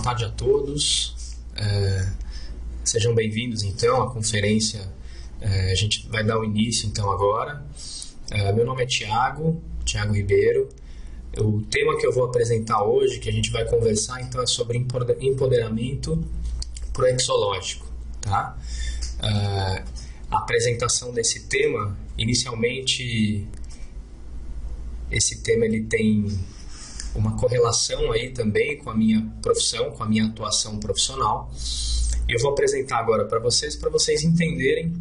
tarde a todos. Sejam bem-vindos então à conferência. A gente vai dar o início então agora. Meu nome é Thiago Ribeiro. O tema que eu vou apresentar hoje, que a gente vai conversar então, é sobre empoderamento proexológico, tá? A apresentação desse tema, inicialmente, esse tema ele tem uma correlação aí também com a minha profissão, com a minha atuação profissional. E eu vou apresentar agora para vocês entenderem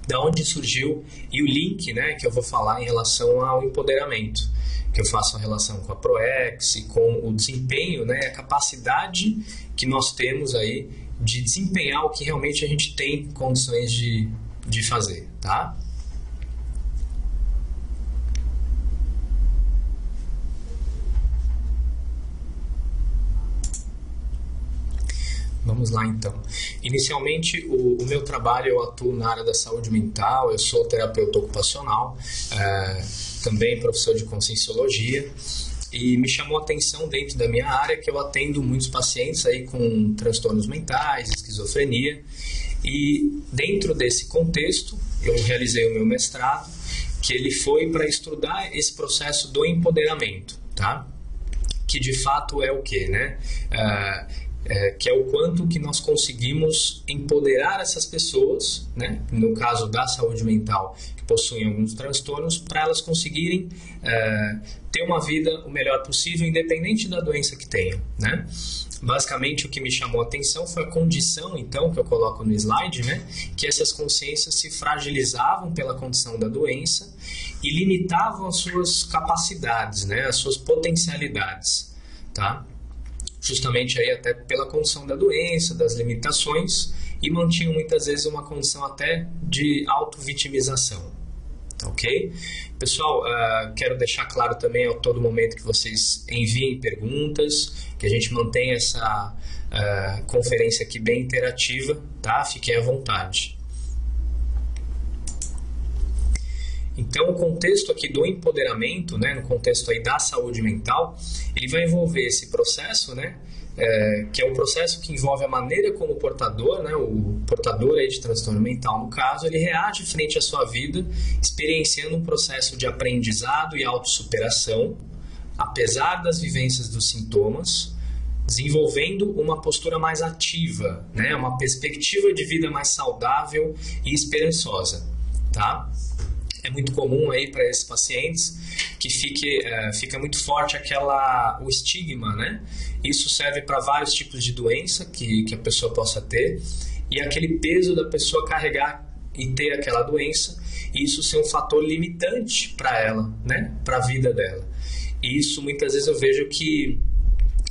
de onde surgiu e o link, né, que eu vou falar em relação ao empoderamento, que eu faço a relação com a Proex e com o desempenho, né, a capacidade que nós temos aí de desempenhar o que realmente a gente tem condições de fazer, tá? Vamos lá então. Inicialmente, o meu trabalho, eu atuo na área da saúde mental, eu sou terapeuta ocupacional, também professor de conscienciologia, e me chamou a atenção dentro da minha área que eu atendo muitos pacientes aí com transtornos mentais, esquizofrenia, e dentro desse contexto eu realizei o meu mestrado, que ele foi para estudar esse processo do empoderamento, tá? Que de fato é o quê, né? Que é o quanto que nós conseguimos empoderar essas pessoas, né, no caso da saúde mental, que possuem alguns transtornos, para elas conseguirem ter uma vida o melhor possível, independente da doença que tenham, né? Basicamente, o que me chamou a atenção foi a condição, então, que eu coloco no slide, né, que essas consciências se fragilizavam pela condição da doença e limitavam as suas capacidades, né, as suas potencialidades, tá? Justamente aí até pela condição da doença, das limitações, e mantinham muitas vezes uma condição até de auto-vitimização, ok? Pessoal, quero deixar claro também a todo momento que vocês enviem perguntas, que a gente mantenha essa conferência aqui bem interativa, tá? Fiquem à vontade. Então, o contexto aqui do empoderamento, né, no contexto aí da saúde mental, ele vai envolver esse processo, né, que é o processo que envolve a maneira como o portador, né, o portador aí de transtorno mental, no caso, ele reage frente à sua vida, experienciando um processo de aprendizado e autossuperação, apesar das vivências dos sintomas, desenvolvendo uma postura mais ativa, né, uma perspectiva de vida mais saudável e esperançosa, tá? É muito comum aí para esses pacientes que fica muito forte o estigma, né? Isso serve para vários tipos de doença que a pessoa possa ter, e aquele peso da pessoa carregar e ter aquela doença, e isso ser um fator limitante para ela, né? Para a vida dela. E isso muitas vezes eu vejo que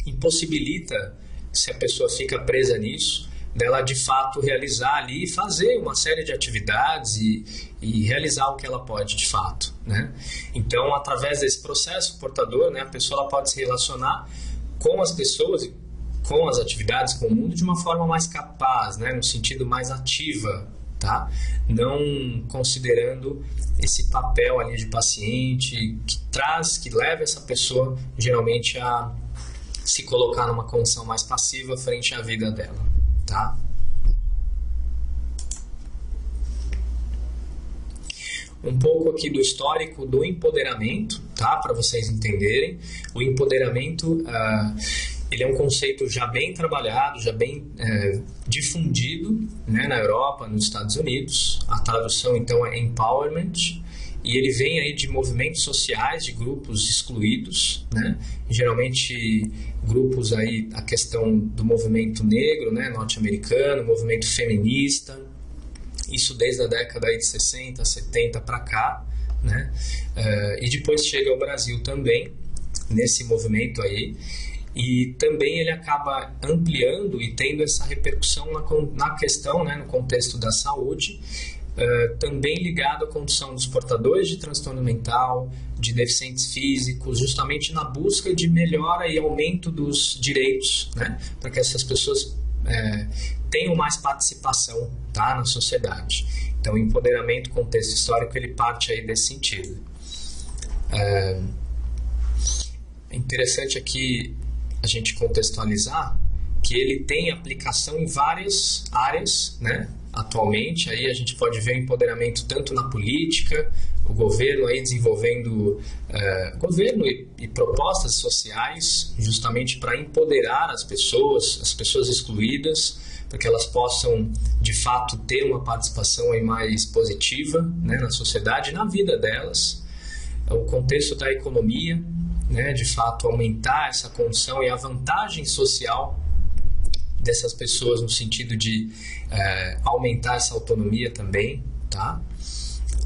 impossibilita, se a pessoa fica presa nisso, dela de fato realizar ali e fazer uma série de atividades e realizar o que ela pode de fato, né? Então, através desse processo portador, né, a pessoa ela pode se relacionar com as pessoas, com as atividades, com o mundo de uma forma mais capaz, né, no sentido mais ativa, tá? Não considerando esse papel ali de paciente que leva essa pessoa geralmente a se colocar numa condição mais passiva frente à vida dela. Tá? Um pouco aqui do histórico do empoderamento, tá? Para vocês entenderem. O empoderamento ele é um conceito já bem trabalhado, já bem difundido, né, na Europa, nos Estados Unidos. A tradução então é empowerment, e ele vem aí de movimentos sociais, de grupos excluídos, né? Geralmente grupos aí, a questão do movimento negro, né, norte-americano, movimento feminista, isso desde a década aí de 60, 70 para cá, né? E depois chega ao Brasil também, nesse movimento aí, e também ele acaba ampliando e tendo essa repercussão na questão, né, no contexto da saúde, também ligado à condição dos portadores de transtorno mental, de deficientes físicos, justamente na busca de melhora e aumento dos direitos, né, para que essas pessoas tenham mais participação, tá, na sociedade. Então, o empoderamento, contexto histórico, ele parte aí desse sentido. É interessante aqui a gente contextualizar que ele tem aplicação em várias áreas, né? Atualmente, aí a gente pode ver o empoderamento tanto na política, o governo aí desenvolvendo governo e propostas sociais justamente para empoderar as pessoas excluídas, para que elas possam de fato ter uma participação aí mais positiva, né, na sociedade e na vida delas. O contexto da economia, né, de fato aumentar essa condição e a vantagem social dessas pessoas no sentido de aumentar essa autonomia também, tá?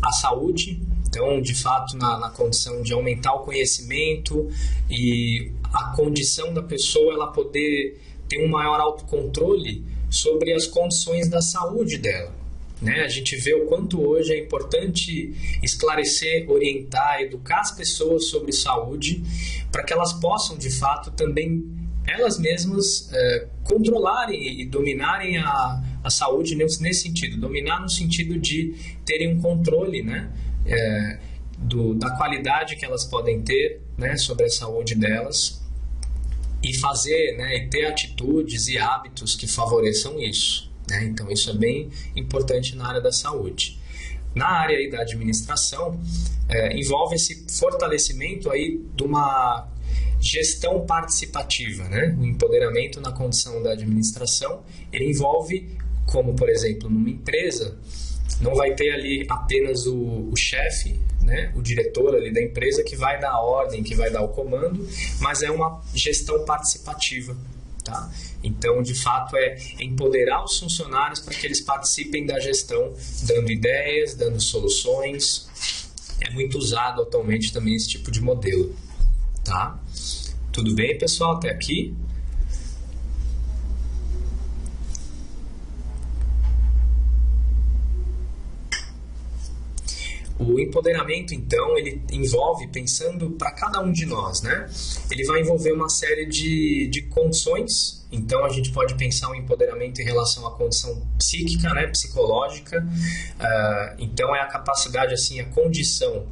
A saúde, então, de fato, na condição de aumentar o conhecimento e a condição da pessoa ela poder ter um maior autocontrole sobre as condições da saúde dela, né? A gente vê o quanto hoje é importante esclarecer, orientar, educar as pessoas sobre saúde para que elas possam, de fato, também elas mesmas controlarem e dominarem a saúde nesse sentido. Dominar no sentido de terem um controle, né, da qualidade que elas podem ter, né, sobre a saúde delas e fazer, né, e ter atitudes e hábitos que favoreçam isso, né? Então isso é bem importante na área da saúde. Na área aí da administração, envolve esse fortalecimento aí de uma gestão participativa, né? O empoderamento na condição da administração, ele envolve, como por exemplo numa empresa, não vai ter ali apenas o chefe, né? O diretor ali da empresa que vai dar a ordem, que vai dar o comando, mas é uma gestão participativa, tá? Então, de fato, é empoderar os funcionários para que eles participem da gestão, dando ideias, dando soluções. É muito usado atualmente também esse tipo de modelo, tá? Tudo bem, pessoal, até aqui? O empoderamento, então, ele envolve, pensando para cada um de nós, né? Ele vai envolver uma série de condições. Então, a gente pode pensar o empoderamento em relação à condição psíquica, né? Psicológica. Então, é a capacidade, assim, a condição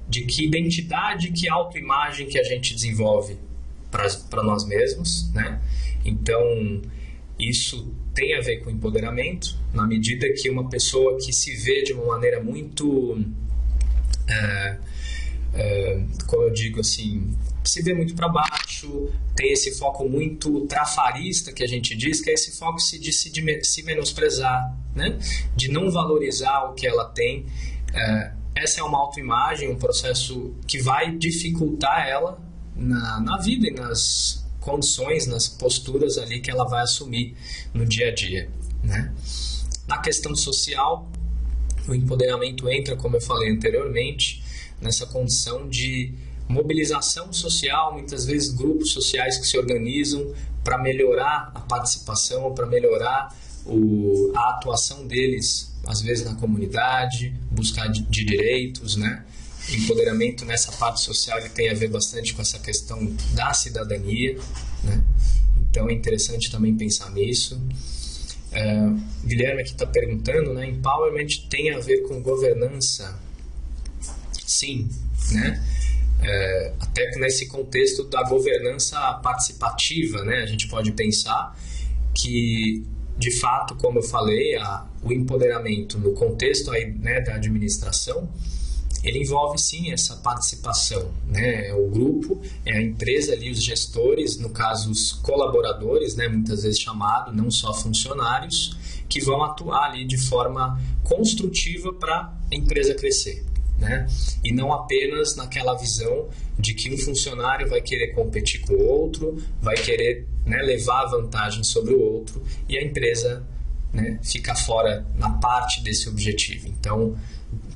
de que identidade, que autoimagem que a gente desenvolve para nós mesmos, né? Então, isso tem a ver com empoderamento, na medida que uma pessoa que se vê de uma maneira muito, como eu digo assim, se vê muito para baixo, tem esse foco muito trafarista que a gente diz, que é esse foco de se menosprezar, né? De não valorizar o que ela tem. Essa é uma autoimagem, um processo que vai dificultar ela na vida e nas condições, nas posturas ali que ela vai assumir no dia a dia, né? Na questão social, o empoderamento entra, como eu falei anteriormente, nessa condição de mobilização social, muitas vezes grupos sociais que se organizam para melhorar a participação, para melhorar a atuação deles, às vezes na comunidade, buscar de direitos, né? Empoderamento nessa parte social ele tem a ver bastante com essa questão da cidadania, né? Então é interessante também pensar nisso. Guilherme aqui está perguntando, né? Empowerment tem a ver com governança? Sim, né? Até nesse contexto da governança participativa, né? A gente pode pensar que, de fato, como eu falei, o empoderamento no contexto aí, né, da administração, ele envolve sim essa participação, né? O grupo, a empresa ali, os gestores, no caso os colaboradores, né, muitas vezes chamado, não só funcionários, que vão atuar ali de forma construtiva para a empresa crescer, né? E não apenas naquela visão de que um funcionário vai querer competir com o outro, vai querer, né, levar vantagem sobre o outro e a empresa, né, fica fora na parte desse objetivo. Então,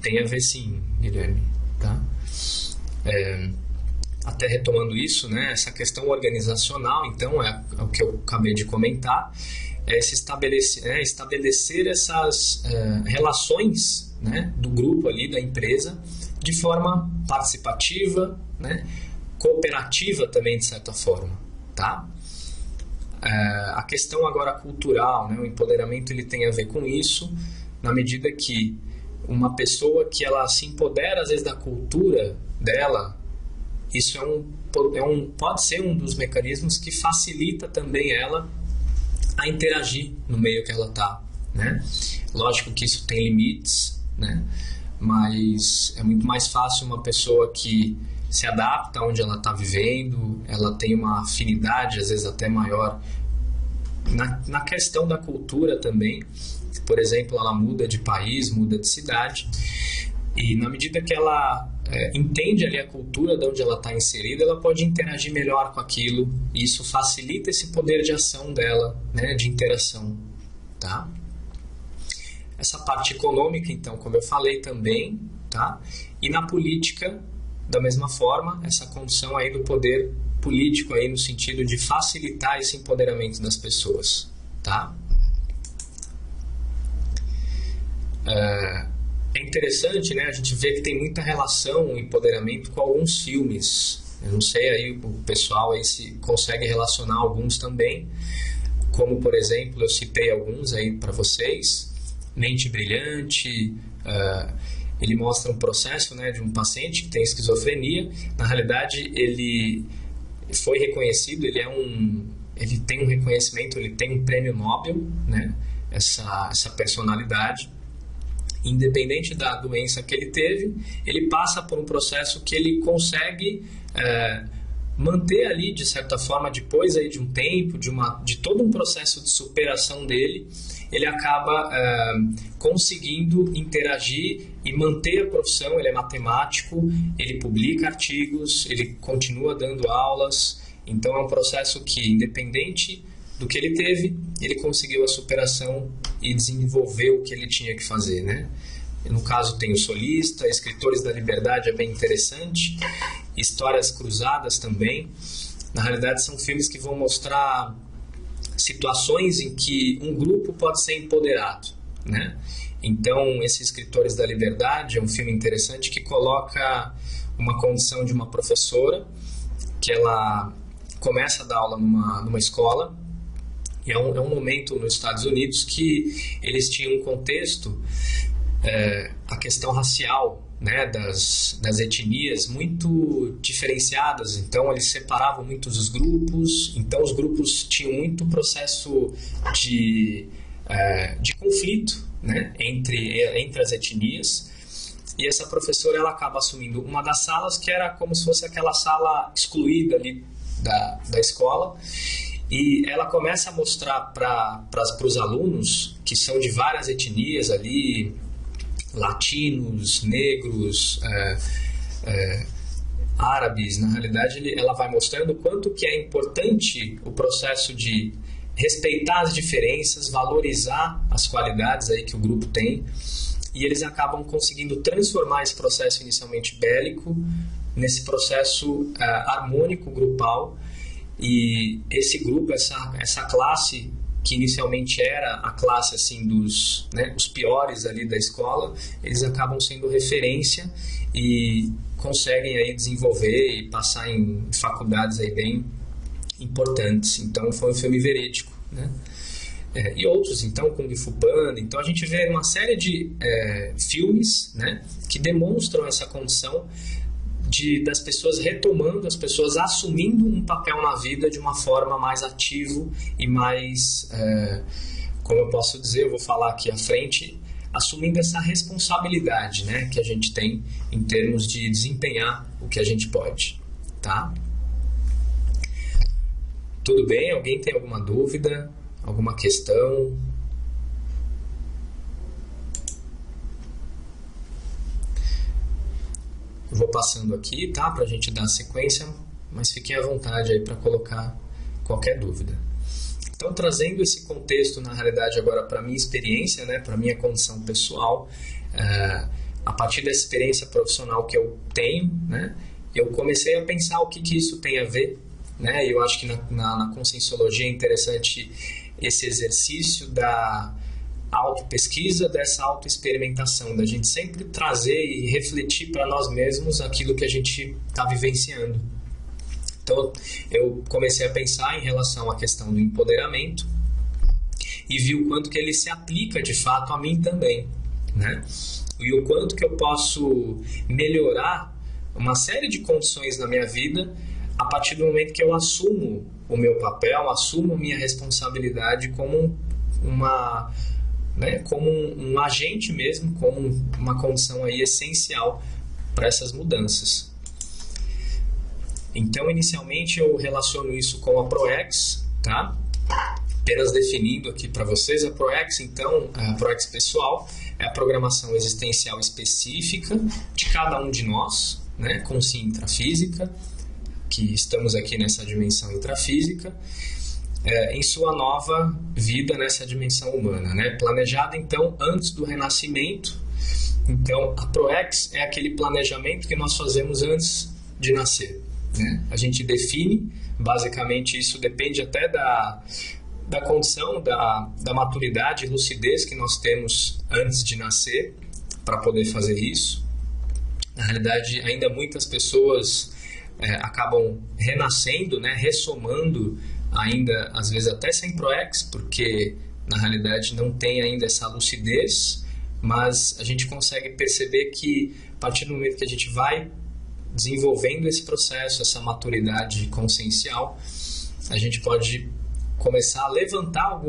tem a ver sim, Guilherme, tá? Até retomando isso, né, essa questão organizacional, então, é o que eu acabei de comentar, é se estabelecer essas relações, né, do grupo ali, da empresa, de forma participativa, né, cooperativa também, de certa forma, tá? A questão agora cultural, né, o empoderamento ele tem a ver com isso, na medida que uma pessoa que ela se empodera às vezes da cultura dela isso pode ser um dos mecanismos que facilita também ela a interagir no meio que ela está, né? Lógico que isso tem limites, né? Mas é muito mais fácil uma pessoa que se adapta onde ela está vivendo, ela tem uma afinidade, às vezes até maior, na questão da cultura também. Por exemplo, ela muda de país, muda de cidade, e na medida que ela entende ali a cultura de onde ela está inserida, ela pode interagir melhor com aquilo, e isso facilita esse poder de ação dela, né, de interação, tá? Essa parte econômica, então, como eu falei também, tá? E na política, da mesma forma, essa condição aí do poder político aí no sentido de facilitar esse empoderamento das pessoas, tá? É interessante, né? A gente vê que tem muita relação o empoderamento com alguns filmes. Eu não sei aí o pessoal aí se consegue relacionar alguns também, como por exemplo eu citei alguns aí para vocês. Mente Brilhante, ele mostra um processo, né, de um paciente que tem esquizofrenia. Na realidade ele foi reconhecido, ele tem um reconhecimento, ele tem um prêmio Nobel, né? Essa personalidade. Independente da doença que ele teve, ele passa por um processo que ele consegue manter ali, de certa forma, depois aí de um tempo, de todo um processo de superação dele, ele acaba conseguindo interagir e manter a profissão. Ele é matemático, ele publica artigos, ele continua dando aulas. Então é um processo que, independente do que ele teve, ele conseguiu a superação e desenvolveu o que ele tinha que fazer, né? No caso tem o Solista, Escritores da Liberdade é bem interessante, Histórias Cruzadas também. Na realidade são filmes que vão mostrar situações em que um grupo pode ser empoderado, né? Então esse Escritores da Liberdade é um filme interessante que coloca uma condição de uma professora que ela começa a dar aula numa escola. E é um momento nos Estados Unidos que eles tinham um contexto, a questão racial, né, das etnias muito diferenciadas. Então eles separavam muito os grupos, então os grupos tinham muito processo de conflito, né, entre as etnias. E essa professora ela acaba assumindo uma das salas que era como se fosse aquela sala excluída ali da escola. E ela começa a mostrar para os alunos, que são de várias etnias ali, latinos, negros, árabes. Na realidade, ela vai mostrando o quanto que é importante o processo de respeitar as diferenças, valorizar as qualidades aí que o grupo tem. E eles acabam conseguindo transformar esse processo inicialmente bélico nesse processo harmônico, grupal. E esse grupo, essa classe que inicialmente era a classe assim dos, né, os piores ali da escola, eles acabam sendo referência e conseguem aí desenvolver e passar em faculdades aí bem importantes. Então foi um filme verídico, né? E outros, então, Kung Fu Panda. Então a gente vê uma série de filmes, né, que demonstram essa condição das pessoas retomando, as pessoas assumindo um papel na vida de uma forma mais ativo e mais, como eu posso dizer, eu vou falar aqui à frente, assumindo essa responsabilidade, né, que a gente tem em termos de desempenhar o que a gente pode, tá? Tudo bem? Alguém tem alguma dúvida? Alguma questão? Eu vou passando aqui, tá? Pra gente dar sequência, mas fiquem à vontade aí para colocar qualquer dúvida. Então, trazendo esse contexto, na realidade, agora para a minha experiência, né? Para a minha condição pessoal, a partir dessa experiência profissional que eu tenho, né? Eu comecei a pensar o que isso tem a ver, né? Eu acho que na Conscienciologia é interessante esse exercício da autopesquisa, dessa autoexperimentação, da gente sempre trazer e refletir para nós mesmos aquilo que a gente está vivenciando. Então, eu comecei a pensar em relação à questão do empoderamento e vi o quanto que ele se aplica de fato a mim também, né? E o quanto que eu posso melhorar uma série de condições na minha vida a partir do momento que eu assumo o meu papel, assumo minha responsabilidade como como um agente mesmo, como uma condição aí essencial para essas mudanças. Então, inicialmente, eu relaciono isso com a ProEx, tá? Apenas definindo aqui para vocês, a ProEx, então, a ProEx pessoal é a programação existencial específica de cada um de nós, né? Consciência intrafísica, que estamos aqui nessa dimensão intrafísica, em sua nova vida nessa dimensão humana, né? Planejada, então, antes do renascimento. Então, a ProEx é aquele planejamento que nós fazemos antes de nascer, né? A gente define, basicamente, isso depende até da condição, da maturidade e lucidez que nós temos antes de nascer para poder fazer isso. Na realidade, ainda muitas pessoas acabam renascendo, né? Ressomando ainda, às vezes até sem ProEx, porque na realidade não tem ainda essa lucidez, mas a gente consegue perceber que a partir do momento que a gente vai desenvolvendo esse processo, essa maturidade consciencial, a gente pode começar a levantar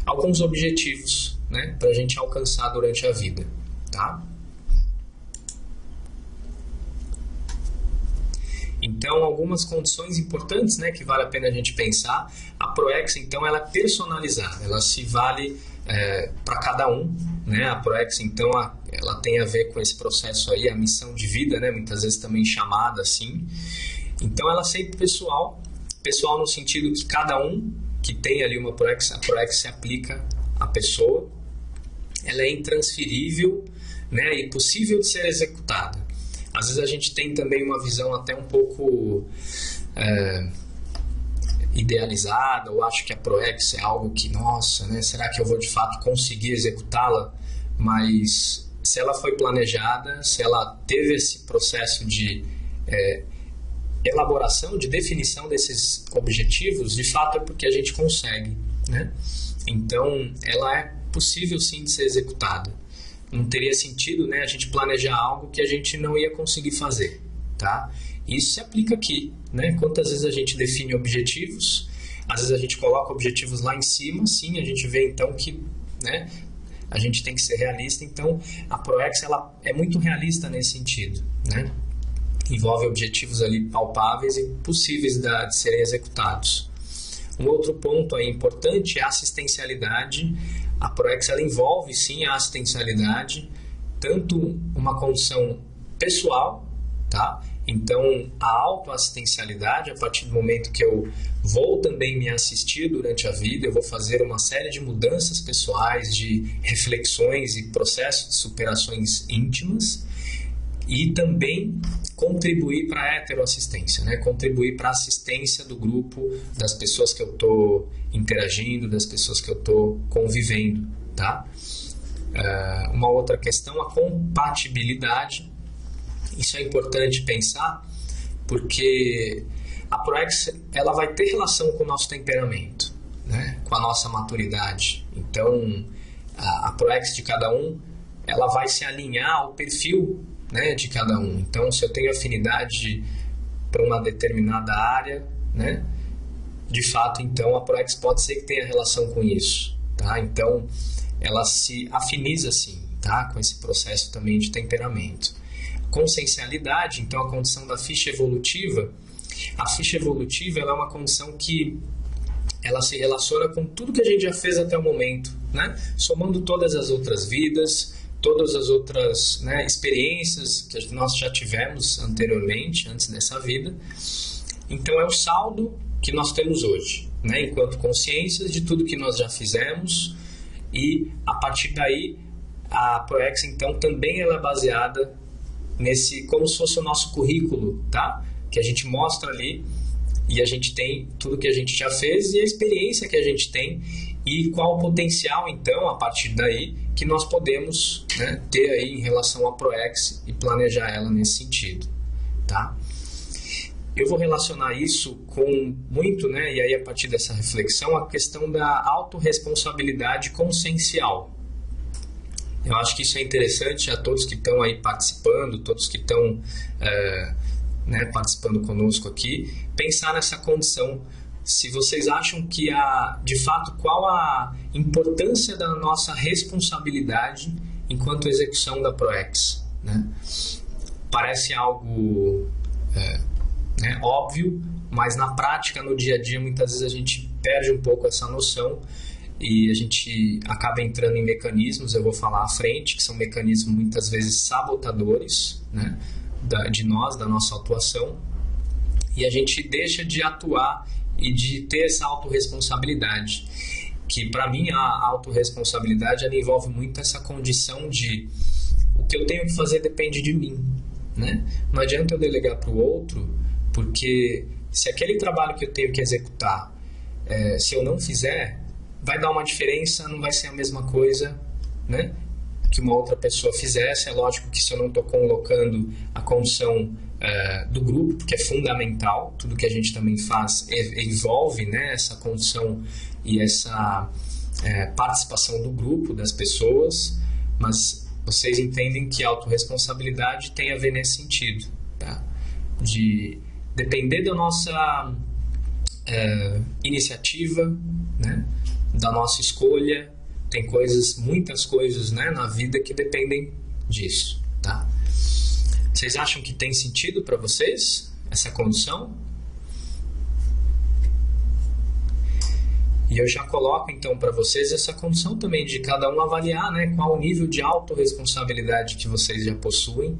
alguns objetivos, né, para a gente alcançar durante a vida, tá? Então, algumas condições importantes, né, que vale a pena a gente pensar. A ProEx, então, ela é personalizada, ela se vale para cada um, né? A ProEx, então, ela tem a ver com esse processo aí, a missão de vida, né, muitas vezes também chamada assim. Então, ela é sempre pessoal no sentido que cada um que tem ali uma ProEx, a ProEx se aplica à pessoa, ela é intransferível, né, e possível de ser executada. Às vezes a gente tem também uma visão até um pouco idealizada, ou acho que a ProEx é algo que, nossa, né, será que eu vou de fato conseguir executá-la? Mas se ela foi planejada, se ela teve esse processo de elaboração, de definição desses objetivos, de fato é porque a gente consegue, né? Então, ela é possível sim de ser executada. Não teria sentido, né, a gente planejar algo que a gente não ia conseguir fazer, tá? Isso se aplica aqui, né? Quantas vezes a gente define objetivos, às vezes a gente coloca objetivos lá em cima, sim, a gente vê então que, né, a gente tem que ser realista. Então, a ProEx, ela é muito realista nesse sentido, né? Envolve objetivos ali palpáveis e possíveis de serem executados. Um outro ponto aí importante é a assistencialidade. A ProEx, ela envolve sim a assistencialidade, tanto uma condição pessoal, tá? Então, a autoassistencialidade, a partir do momento que eu vou também me assistir durante a vida, eu vou fazer uma série de mudanças pessoais, de reflexões e processos de superações íntimas, e também contribuir para a heteroassistência, né? Contribuir para a assistência do grupo, das pessoas que eu estou interagindo, das pessoas que eu estou convivendo, tá? Uma outra questão, a compatibilidade. Isso é importante pensar, porque a ProEx, ela vai ter relação com o nosso temperamento, né? Com a nossa maturidade. Então, a ProEx de cada um, ela vai se alinhar ao perfil, né, de cada um. Então, se eu tenho afinidade para uma determinada área, né, de fato, então, a ProEx pode ser que tenha relação com isso, tá? Então, ela se afiniza, assim, tá, com esse processo também de temperamento. Consciencialidade, então, a condição da ficha evolutiva. A ficha evolutiva, ela é uma condição que ela se relaciona com tudo que a gente já fez até o momento, né? Somando todas as outras vidas, todas as outras, né, experiências que nós já tivemos anteriormente, antes dessa vida. Então, é o saldo que nós temos hoje, né, enquanto consciências de tudo que nós já fizemos, e a partir daí a ProEx, então, também ela é baseada nesse, como se fosse o nosso currículo, tá? Que a gente mostra ali, e a gente tem tudo que a gente já fez e a experiência que a gente tem, e qual o potencial, então, a partir daí, que nós podemos, né, ter aí em relação à ProEx e planejar ela nesse sentido, tá? Eu vou relacionar isso com muito, né, e aí a partir dessa reflexão, a questão da autorresponsabilidade consciencial. Eu acho que isso é interessante a todos que estão aí participando, todos que estão participando conosco aqui, pensar nessa condição. Se vocês acham que, de fato, qual a importância da nossa responsabilidade enquanto execução da ProEx, né? Parece algo óbvio, mas na prática, no dia a dia, muitas vezes a gente perde um pouco essa noção e a gente acaba entrando em mecanismos, eu vou falar à frente, que são mecanismos muitas vezes sabotadores, né, de nós, da nossa atuação, e a gente deixa de atuar e de ter essa autorresponsabilidade, que para mim a autorresponsabilidade ela envolve muito essa condição de o que eu tenho que fazer depende de mim, né? Não adianta eu delegar para o outro, porque se aquele trabalho que eu tenho que executar, se eu não fizer, vai dar uma diferença, não vai ser a mesma coisa, né, que uma outra pessoa fizesse. É lógico que se eu não estou colocando a condição do grupo, porque é fundamental, tudo que a gente também faz envolve, né, essa condição e essa participação do grupo, das pessoas, mas vocês entendem que a autorresponsabilidade tem a ver nesse sentido, tá? De depender da nossa iniciativa, né, da nossa escolha. Tem muitas coisas, né, na vida que dependem disso, tá? Vocês acham que tem sentido para vocês essa condição? E eu já coloco então para vocês essa condição também de cada um avaliar, né, qual o nível de autorresponsabilidade que vocês já possuem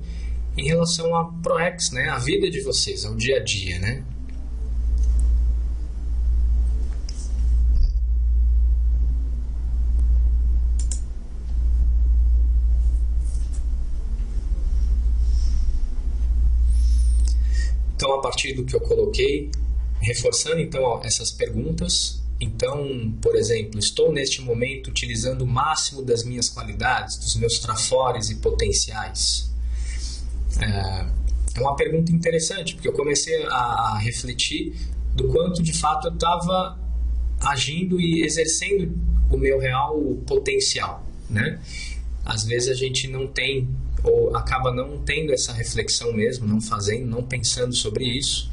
em relação à ProEx, né, a vida de vocês, ao dia a dia, né? Então, a partir do que eu coloquei, reforçando então essas perguntas, então, por exemplo, estou neste momento utilizando o máximo das minhas qualidades, dos meus trafores e potenciais? É uma pergunta interessante, porque eu comecei a refletir do quanto de fato eu estava agindo e exercendo o meu real potencial, né? Às vezes a gente não tem, ou acaba não tendo essa reflexão mesmo, não fazendo, não pensando sobre isso,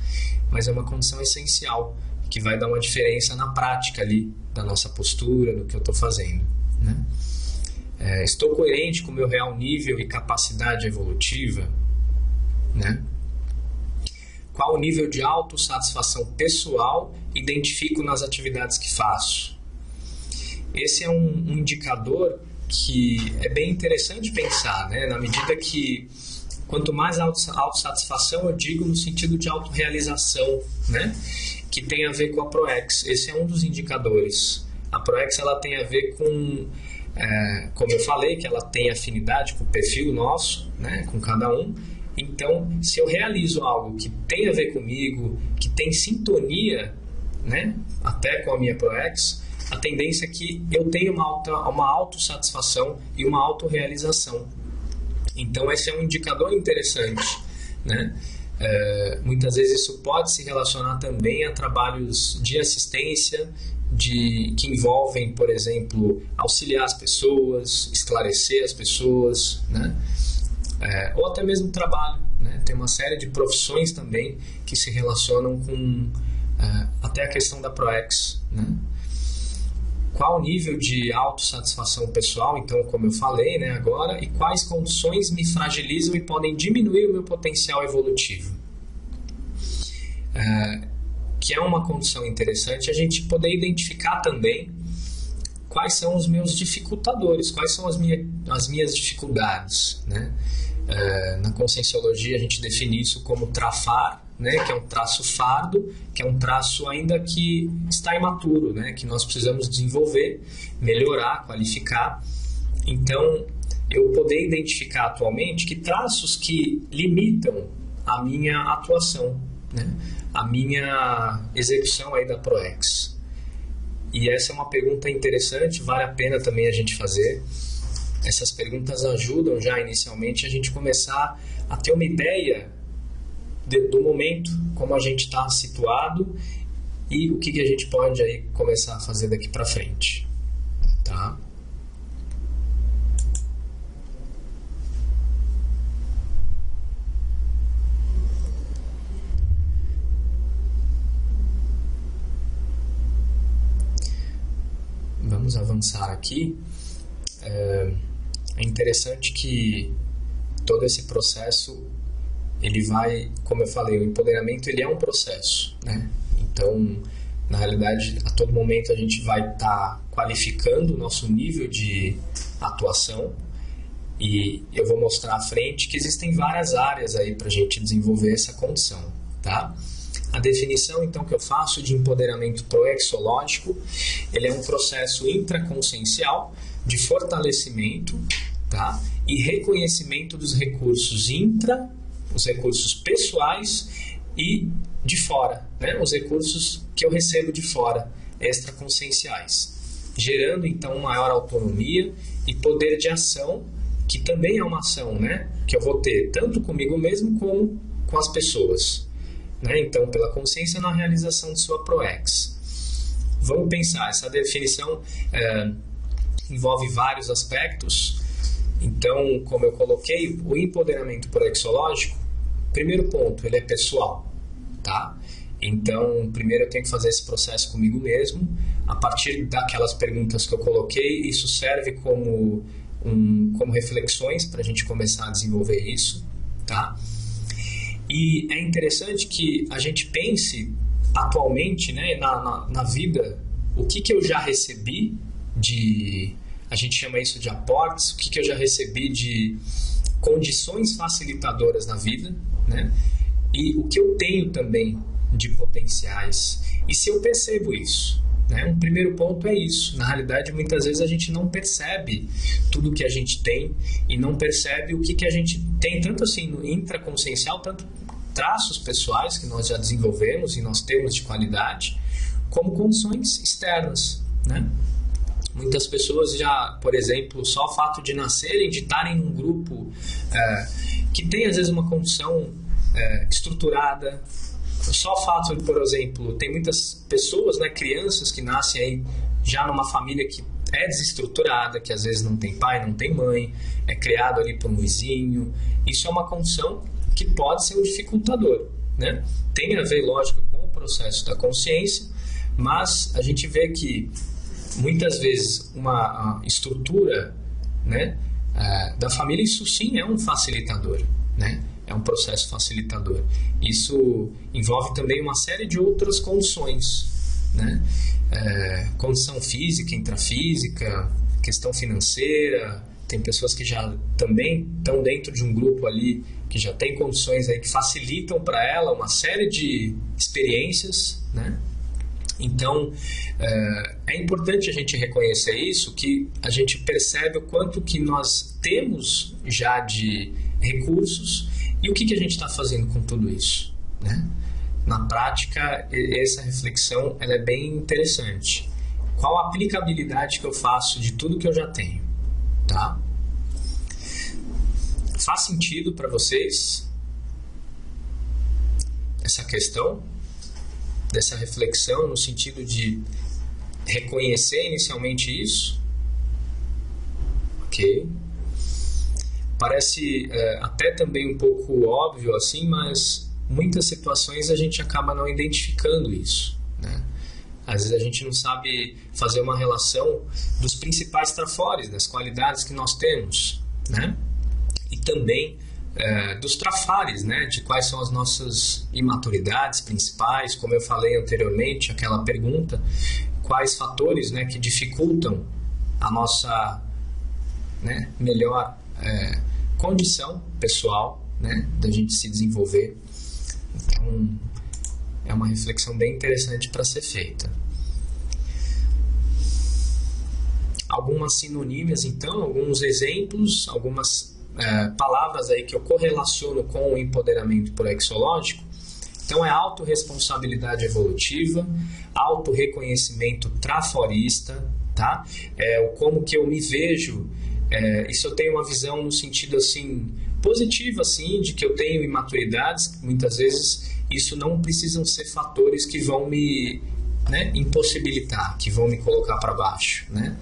mas é uma condição essencial, que vai dar uma diferença na prática ali, da nossa postura, do que eu estou fazendo, né? Estou coerente com o meu real nível e capacidade evolutiva, né? Qual o nível de autossatisfação pessoal identifico nas atividades que faço? Esse é um indicador que é bem interessante pensar, né? Na medida que quanto mais autossatisfação, eu digo no sentido de autorrealização, né, que tem a ver com a ProEx. Esse é um dos indicadores. A ProEx ela tem a ver com, como eu falei, que ela tem afinidade com o perfil nosso, né, com cada um. Então, se eu realizo algo que tem a ver comigo, que tem sintonia, né, até com a minha ProEx, a tendência é que eu tenha uma autossatisfação e uma autorrealização. Então, esse é um indicador interessante, né? Muitas vezes isso pode se relacionar também a trabalhos de assistência, que envolvem, por exemplo, auxiliar as pessoas, esclarecer as pessoas, né? Ou até mesmo trabalho, né? Tem uma série de profissões também que se relacionam com até a questão da ProEx, né? Qual o nível de autossatisfação pessoal, então, como eu falei, né, agora, e quais condições me fragilizam e podem diminuir o meu potencial evolutivo. Que é uma condição interessante a gente poder identificar também quais são os meus dificultadores, quais são as minhas dificuldades, né? Na Conscienciologia a gente define isso como trafar, né, que é um traço fardo, que é um traço ainda que está imaturo, né, que nós precisamos desenvolver, melhorar, qualificar. Então, eu poder identificar atualmente que traços que limitam a minha atuação, né, a minha execução aí da ProEx. E essa é uma pergunta interessante, vale a pena também a gente fazer. Essas perguntas ajudam já inicialmente a gente começar a ter uma ideia do momento, como a gente está situado e o que a gente pode aí começar a fazer daqui para frente, tá? vamos avançar aqui. É interessante que todo esse processo, ele vai, como eu falei, o empoderamento ele é um processo, né? Então, na realidade, a todo momento a gente vai estar qualificando o nosso nível de atuação, e eu vou mostrar à frente que existem várias áreas aí para a gente desenvolver essa condição, tá? A definição, então, que eu faço de empoderamento proexológico, ele é um processo intraconsciencial de fortalecimento, tá? E reconhecimento dos recursos os recursos pessoais e de fora, né? Os recursos que eu recebo de fora, extraconscienciais, gerando, então, maior autonomia e poder de ação, que também é uma ação, né? Que eu vou ter tanto comigo mesmo como com as pessoas. Né? Então, pela consciência na realização de sua proex. Vamos pensar, essa definição envolve vários aspectos. Então, como eu coloquei, o empoderamento proexológico, primeiro ponto, ele é pessoal, tá? Então, primeiro eu tenho que fazer esse processo comigo mesmo. A partir daquelas perguntas que eu coloquei, isso serve como reflexões para a gente começar a desenvolver isso, tá? E é interessante que a gente pense atualmente, né, na vida, o que eu já recebi a gente chama isso de aportes, o que eu já recebi de condições facilitadoras na vida, né, e o que eu tenho também de potenciais, e se eu percebo isso. Né? Um primeiro ponto é isso. Na realidade, muitas vezes a gente não percebe tudo o que a gente tem e não percebe o que a gente tem, tanto assim no intraconsciencial, tanto traços pessoais que nós já desenvolvemos e nós temos de qualidade, como condições externas. Né? Muitas pessoas já, por exemplo, só o fato de nascerem, de estarem num grupo que tem às vezes uma condição estruturada. Só o fato de, por exemplo, tem muitas pessoas, né, crianças que nascem aí já numa família que é desestruturada, que às vezes não tem pai, não tem mãe, é criado ali por um vizinho. Isso é uma condição que pode ser um dificultador, né? Tem a ver, lógico, com o processo da consciência, mas a gente vê que muitas vezes uma estrutura, né, da família, isso sim é um facilitador, né? É um processo facilitador. Isso envolve também uma série de outras condições, né? Condição física, intrafísica, questão financeira. Tem pessoas que já também estão dentro de um grupo ali que já tem condições aí que facilitam para ela uma série de experiências, né? Então, é importante a gente reconhecer isso, que a gente percebe o quanto que nós temos já de recursos e o que a gente está fazendo com tudo isso, né? Na prática, essa reflexão ela é bem interessante. Qual a aplicabilidade que eu faço de tudo que eu já tenho? Tá? Faz sentido para vocês essa questão dessa reflexão no sentido de reconhecer inicialmente isso? Ok. Parece até também um pouco óbvio assim, mas muitas situações a gente acaba não identificando isso, né? Às vezes a gente não sabe fazer uma relação dos principais trafores, das qualidades que nós temos, né? E também dos trafares, né? De quais são as nossas imaturidades principais, como eu falei anteriormente, aquela pergunta, quais fatores, né, que dificultam a nossa, né, melhor condição pessoal, né, da gente se desenvolver. Então, é uma reflexão bem interessante para ser feita. Algumas sinonímias, então, alguns exemplos, algumas palavras aí que eu correlaciono com o empoderamento proexológico. Então, é autorresponsabilidade evolutiva, autorreconhecimento traforista, tá? Como que eu me vejo. Isso eu tenho uma visão no sentido assim positiva, assim, de que eu tenho imaturidades. Muitas vezes isso não precisam ser fatores que vão me, né, impossibilitar, que vão me colocar para baixo, né?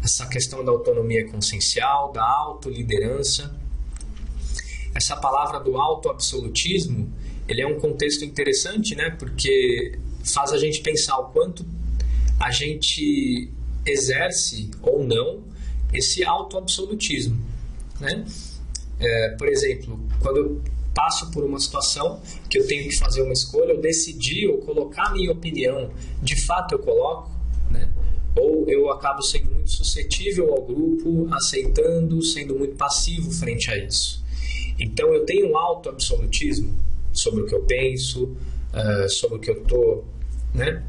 Essa questão da autonomia consciencial, da autoliderança. Essa palavra do autoabsolutismo, ele é um contexto interessante, né? Porque faz a gente pensar o quanto a gente exerce ou não esse autoabsolutismo, né? Por exemplo, quando eu passo por uma situação que eu tenho que fazer uma escolha, eu decidi ou colocar a minha opinião, de fato eu coloco, né? Ou eu acabo sendo muito suscetível ao grupo, aceitando, sendo muito passivo frente a isso. Então eu tenho um autoabsolutismo sobre o que eu penso, sobre o que eu estou, né,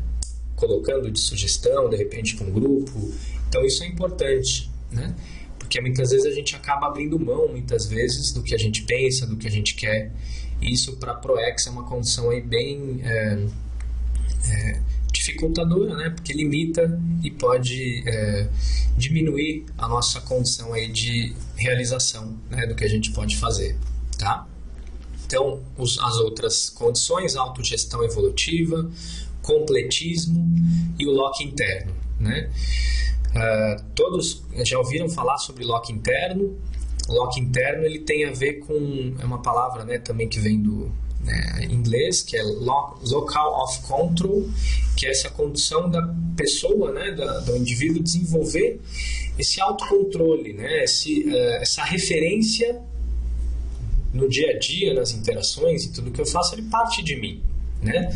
colocando de sugestão, de repente, para um grupo. Então isso é importante, né? Porque muitas vezes a gente acaba abrindo mão, muitas vezes, do que a gente pensa, do que a gente quer. E isso para a ProEx é uma condição aí bem dificultadora, né? Porque limita e pode diminuir a nossa condição aí de realização, né, do que a gente pode fazer, tá? Então, as outras condições, autogestão evolutiva, completismo e o lock interno, né? Todos já ouviram falar sobre lock interno. O lock interno ele tem a ver com, é uma palavra, né, também que vem do inglês, que é local of control, que é essa condição da pessoa, né, do indivíduo desenvolver esse autocontrole, né, essa referência no dia a dia, nas interações e tudo que eu faço, ele parte de mim, né?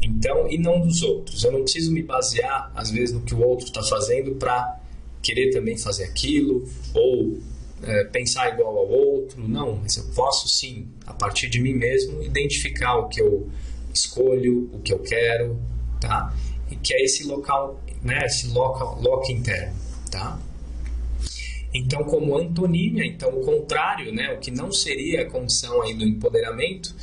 Então, e não dos outros. Eu não preciso me basear, às vezes, no que o outro está fazendo para querer também fazer aquilo, ou pensar igual ao outro. Não, mas eu posso sim, a partir de mim mesmo, identificar o que eu escolho, o que eu quero, tá? E que é esse local, né, esse lock interno, tá? Então, como antonímia, então o contrário, né, o que não seria a condição aí do empoderamento,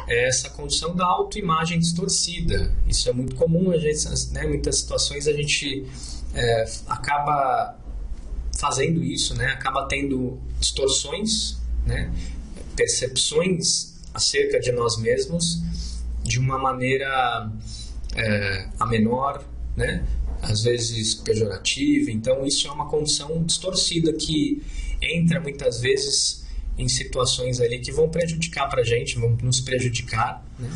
é essa condição da autoimagem distorcida. Isso é muito comum, a gente, né, muitas situações a gente acaba fazendo isso, né, acaba tendo distorções, né, percepções acerca de nós mesmos de uma maneira a menor, né, às vezes pejorativa. Então isso é uma condição distorcida que entra muitas vezes em situações ali que vão prejudicar para a gente, vão nos prejudicar, né?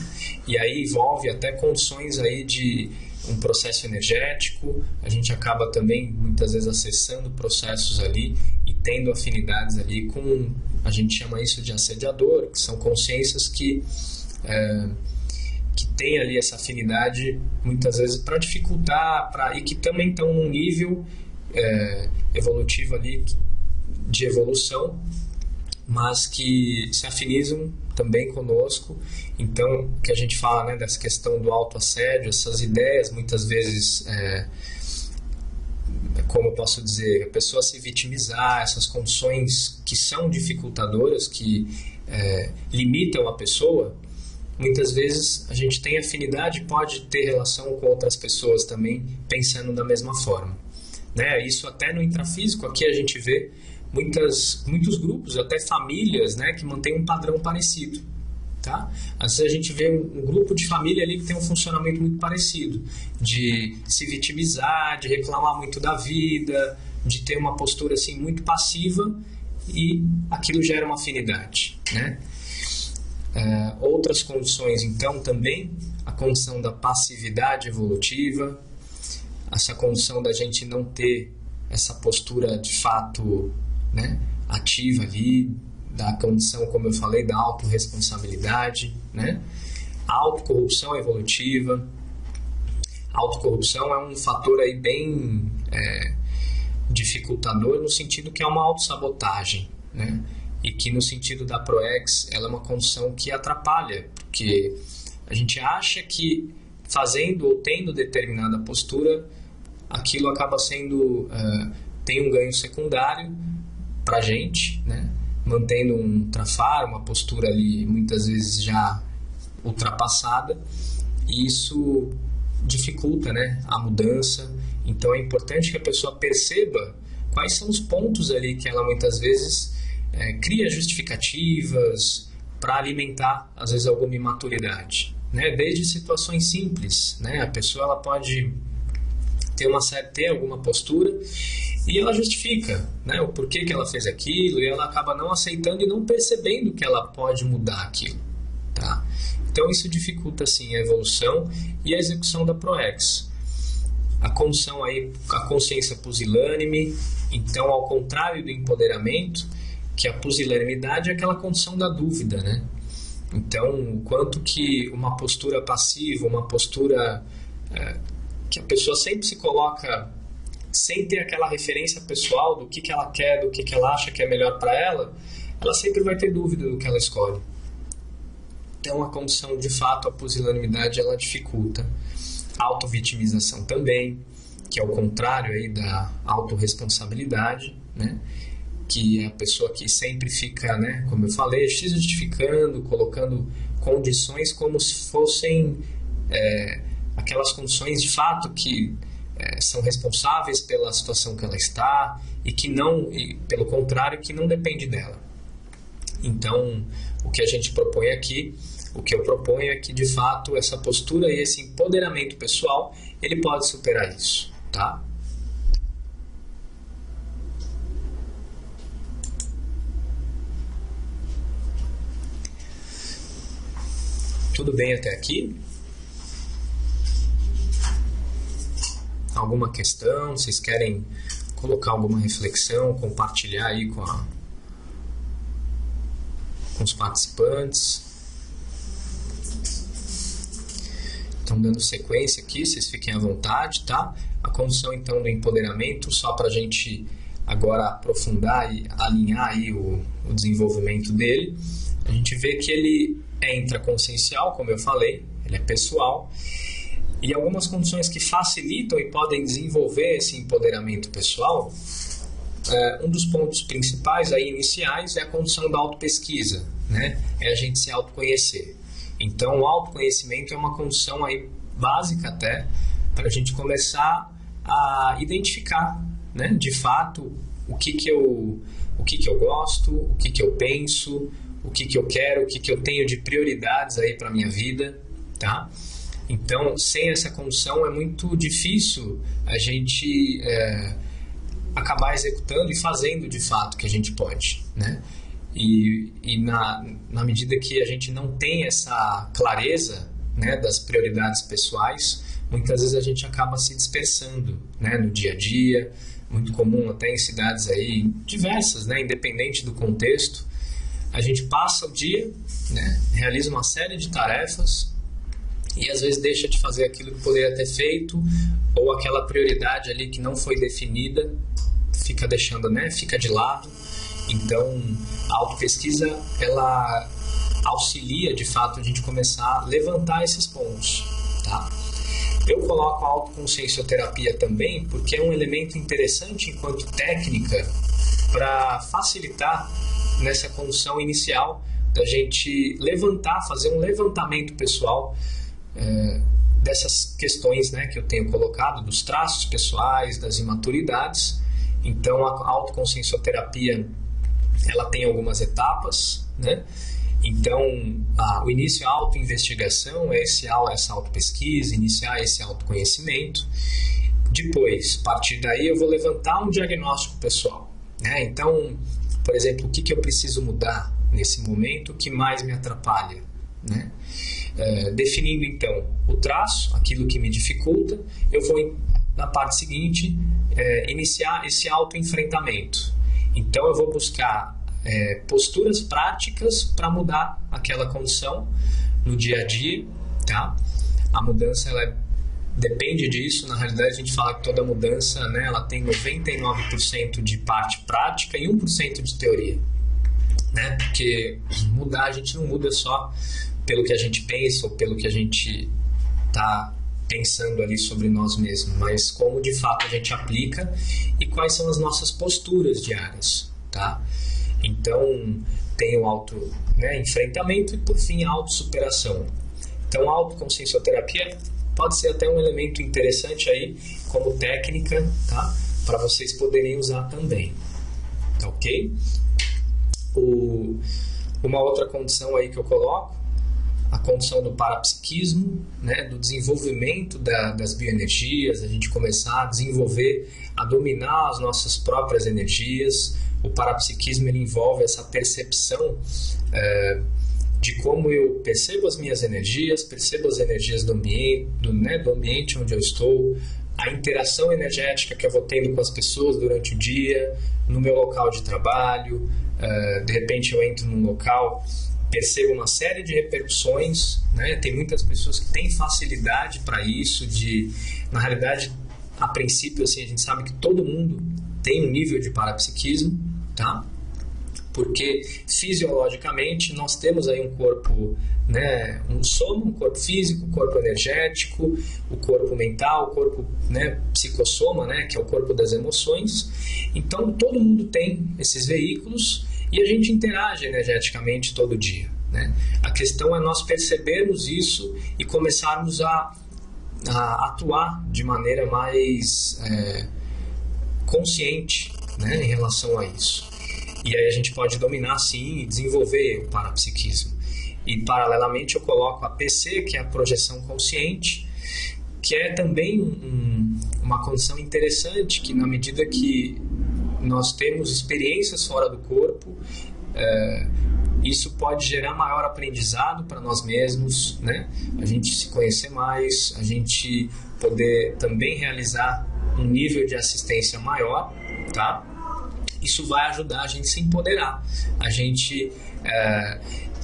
E aí envolve até condições aí de um processo energético. A gente acaba também muitas vezes acessando processos ali e tendo afinidades ali com, a gente chama isso de assediador, que são consciências que tem ali essa afinidade muitas vezes para dificultar, e que também estão num nível evolutivo ali de evolução, mas que se afinizam também conosco. Então, que a gente fala, né, dessa questão do autoassédio, essas ideias muitas vezes, como eu posso dizer, a pessoa se vitimizar, essas condições que são dificultadoras, que limitam a pessoa. Muitas vezes a gente tem afinidade, pode ter relação com outras pessoas também pensando da mesma forma, né? Isso até no intrafísico, aqui a gente vê muitos grupos, até famílias, né, que mantêm um padrão parecido, tá? Às vezes a gente vê um grupo de família ali que tem um funcionamento muito parecido, de se vitimizar, de reclamar muito da vida, de ter uma postura assim muito passiva, e aquilo gera uma afinidade, né? Outras condições, então, também a condição da passividade evolutiva, essa condição da gente não ter essa postura de fato, né, ativa ali, da condição, como eu falei, da autorresponsabilidade, né? A autocorrupção evolutiva. A autocorrupção é um fator aí bem dificultador, no sentido que é uma autossabotagem, né? E que no sentido da ProEx ela é uma condição que atrapalha, porque a gente acha que fazendo ou tendo determinada postura, aquilo acaba sendo, tem um ganho secundário para a gente, né? Mantendo um trafar, uma postura ali muitas vezes já ultrapassada, e isso dificulta, né, a mudança. Então é importante que a pessoa perceba quais são os pontos ali que ela muitas vezes cria justificativas para alimentar, às vezes, alguma imaturidade, né? Desde situações simples, né? A pessoa ela pode ter alguma postura e ela justifica, né, o porquê que ela fez aquilo, e ela acaba não aceitando e não percebendo que ela pode mudar aquilo, tá? Então isso dificulta sim a evolução e a execução da ProEx. a condição aí, a consciência pusilânime. Então, ao contrário do empoderamento, que a pusilanimidade é aquela condição da dúvida, né? Então, o quanto que uma postura passiva, uma postura que a pessoa sempre se coloca sem ter aquela referência pessoal do que ela quer, do que ela acha que é melhor para ela, ela sempre vai ter dúvida do que ela escolhe. Então, a condição, de fato, a pusilanimidade, ela dificulta. A autovitimização também, que é o contrário aí da autorresponsabilidade, né? Que é a pessoa que sempre fica, né, como eu falei, se justificando, colocando condições como se fossem aquelas condições de fato que são responsáveis pela situação que ela está e que não, e, pelo contrário, que não depende dela. Então, o que a gente propõe aqui, o que eu proponho é que, de fato, essa postura e esse empoderamento pessoal, ele pode superar isso, tá? Tudo bem até aqui? Alguma questão? Vocês querem colocar alguma reflexão, compartilhar aí com os participantes? Estão dando sequência aqui, vocês fiquem à vontade, tá? A condição então do empoderamento, só para a gente agora aprofundar e alinhar aí o desenvolvimento dele, a gente vê que ele é intraconsciencial, como eu falei, ele é pessoal, e algumas condições que facilitam e podem desenvolver esse empoderamento pessoal, um dos pontos principais aí, iniciais, é a condição da autopesquisa, né? É a gente se autoconhecer. Então, o autoconhecimento é uma condição aí básica até para a gente começar a identificar, né, de fato o que eu gosto, o que eu penso, o que eu quero, o que eu tenho de prioridades aí para a minha vida, tá? Então, sem essa condição é muito difícil a gente acabar executando e fazendo de fato o que a gente pode, né? E na medida que a gente não tem essa clareza, né, das prioridades pessoais, muitas vezes a gente acaba se dispersando, né, no dia a dia, muito comum até em cidades aí diversas, né, independente do contexto. A gente passa o dia, né, realiza uma série de tarefas e às vezes deixa de fazer aquilo que poderia ter feito, ou aquela prioridade ali que não foi definida, fica deixando, né, fica de lado. Então, a autopesquisa, ela auxilia, de fato, a gente começar a levantar esses pontos, tá? Eu coloco a autoconsciencioterapia também porque é um elemento interessante enquanto técnica para facilitar nessa condição inicial da gente levantar, fazer um levantamento pessoal dessas questões, né, que eu tenho colocado, dos traços pessoais, das imaturidades. Então, a autoconsciencioterapia, ela tem algumas etapas, né? Então, o início é a autoinvestigação, é essa autopesquisa, iniciar esse autoconhecimento. Depois, a partir daí, eu vou levantar um diagnóstico pessoal, né? Então, por exemplo, o que eu preciso mudar nesse momento, o que mais me atrapalha, né? Definindo, então, o traço, aquilo que me dificulta, eu vou, na parte seguinte, iniciar esse autoenfrentamento. Então, eu vou buscar posturas práticas para mudar aquela condição no dia a dia, tá? A mudança, ela depende disso. Na realidade, a gente fala que toda mudança, né, ela tem 99% de parte prática e 1% de teoria, né? Porque mudar, a gente não muda só pelo que a gente pensa ou pelo que a gente está pensando ali sobre nós mesmos, mas como de fato a gente aplica e quais são as nossas posturas diárias, tá? Então, tem o enfrentamento e, por fim, a autossuperação. Então, a autoconsciencioterapia pode ser até um elemento interessante aí como técnica, tá? Para vocês poderem usar também, tá ok? Uma outra condição aí que eu coloco, a condição do parapsiquismo, né, do desenvolvimento das bioenergias, a gente começar a desenvolver, a dominar as nossas próprias energias. O parapsiquismo, ele envolve essa percepção de como eu percebo as minhas energias, percebo as energias do ambiente onde eu estou, a interação energética que eu vou tendo com as pessoas durante o dia, no meu local de trabalho, de repente eu entro num local, percebo uma série de repercussões, né? Tem muitas pessoas que têm facilidade para isso, na realidade, a princípio, assim, a gente sabe que todo mundo tem um nível de parapsiquismo, tá? Porque fisiologicamente nós temos aí um corpo, né, um soma, um corpo físico, um corpo energético, o corpo mental, o corpo, né, psicossoma, né, que é o corpo das emoções. Então todo mundo tem esses veículos e a gente interage energeticamente todo dia, né? A questão é nós percebermos isso e começarmos a atuar de maneira mais consciente, né, em relação a isso. E aí a gente pode dominar, sim, e desenvolver o parapsiquismo. E, paralelamente, eu coloco a PC, que é a projeção consciente, que é também uma condição interessante, que na medida que nós temos experiências fora do corpo, isso pode gerar maior aprendizado para nós mesmos, né? A gente se conhecer mais, a gente poder também realizar um nível de assistência maior, tá? Isso vai ajudar a gente a se empoderar, a gente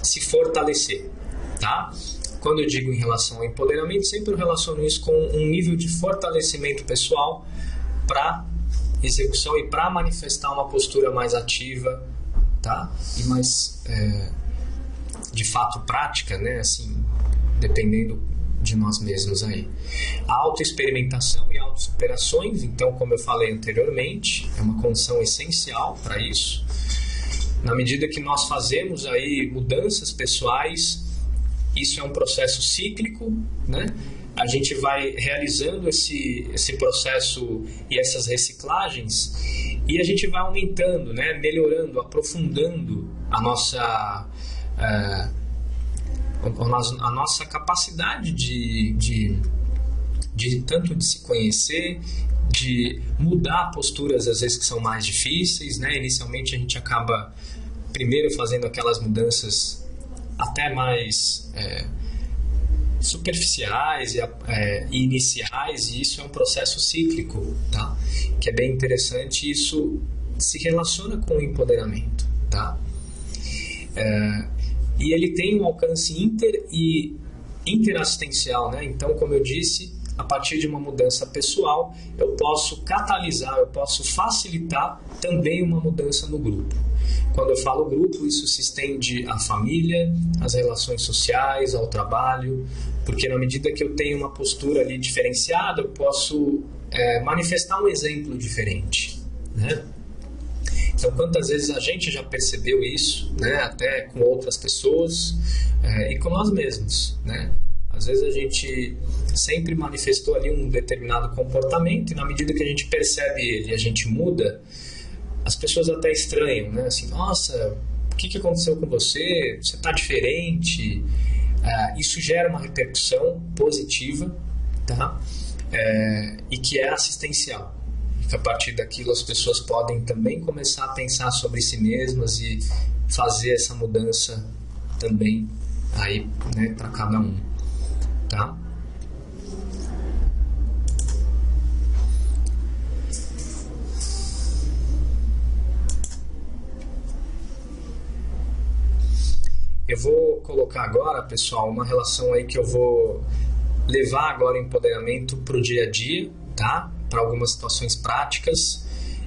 se fortalecer, tá? Quando eu digo em relação ao empoderamento, sempre eu relaciono isso com um nível de fortalecimento pessoal para execução e para manifestar uma postura mais ativa, tá? E mais, de fato, prática, né? Assim, dependendo de nós mesmos aí. A autoexperimentação e autossuperações, então, como eu falei anteriormente, é uma condição essencial para isso. Na medida que nós fazemos aí mudanças pessoais, isso é um processo cíclico, né? A gente vai realizando esse processo e essas reciclagens e a gente vai aumentando, né? Melhorando, aprofundando a nossa capacidade de tanto de se conhecer, de mudar posturas às vezes que são mais difíceis, né? Inicialmente a gente acaba primeiro fazendo aquelas mudanças até mais superficiais e iniciais, e isso é um processo cíclico, tá? Que é bem interessante, isso se relaciona com o empoderamento, tá? E ele tem um alcance interassistencial, né? Então, como eu disse, a partir de uma mudança pessoal, eu posso catalisar, eu posso facilitar também uma mudança no grupo. Quando eu falo grupo, isso se estende à família, às relações sociais, ao trabalho, porque na medida que eu tenho uma postura ali diferenciada, eu posso manifestar um exemplo diferente, né? Então, quantas vezes a gente já percebeu isso, né? Até com outras pessoas e com nós mesmos, né? Às vezes a gente sempre manifestou ali um determinado comportamento e na medida que a gente percebe ele e a gente muda, as pessoas até estranham, né? Assim, nossa, o que aconteceu com você? Você está diferente. Isso gera uma repercussão positiva, tá? E que é assistencial. E que a partir daquilo as pessoas podem também começar a pensar sobre si mesmas e fazer essa mudança também aí, né, para cada um, tá? Eu vou colocar agora, pessoal, uma relação aí que eu vou levar agora o empoderamento para o dia a dia, tá? Para algumas situações práticas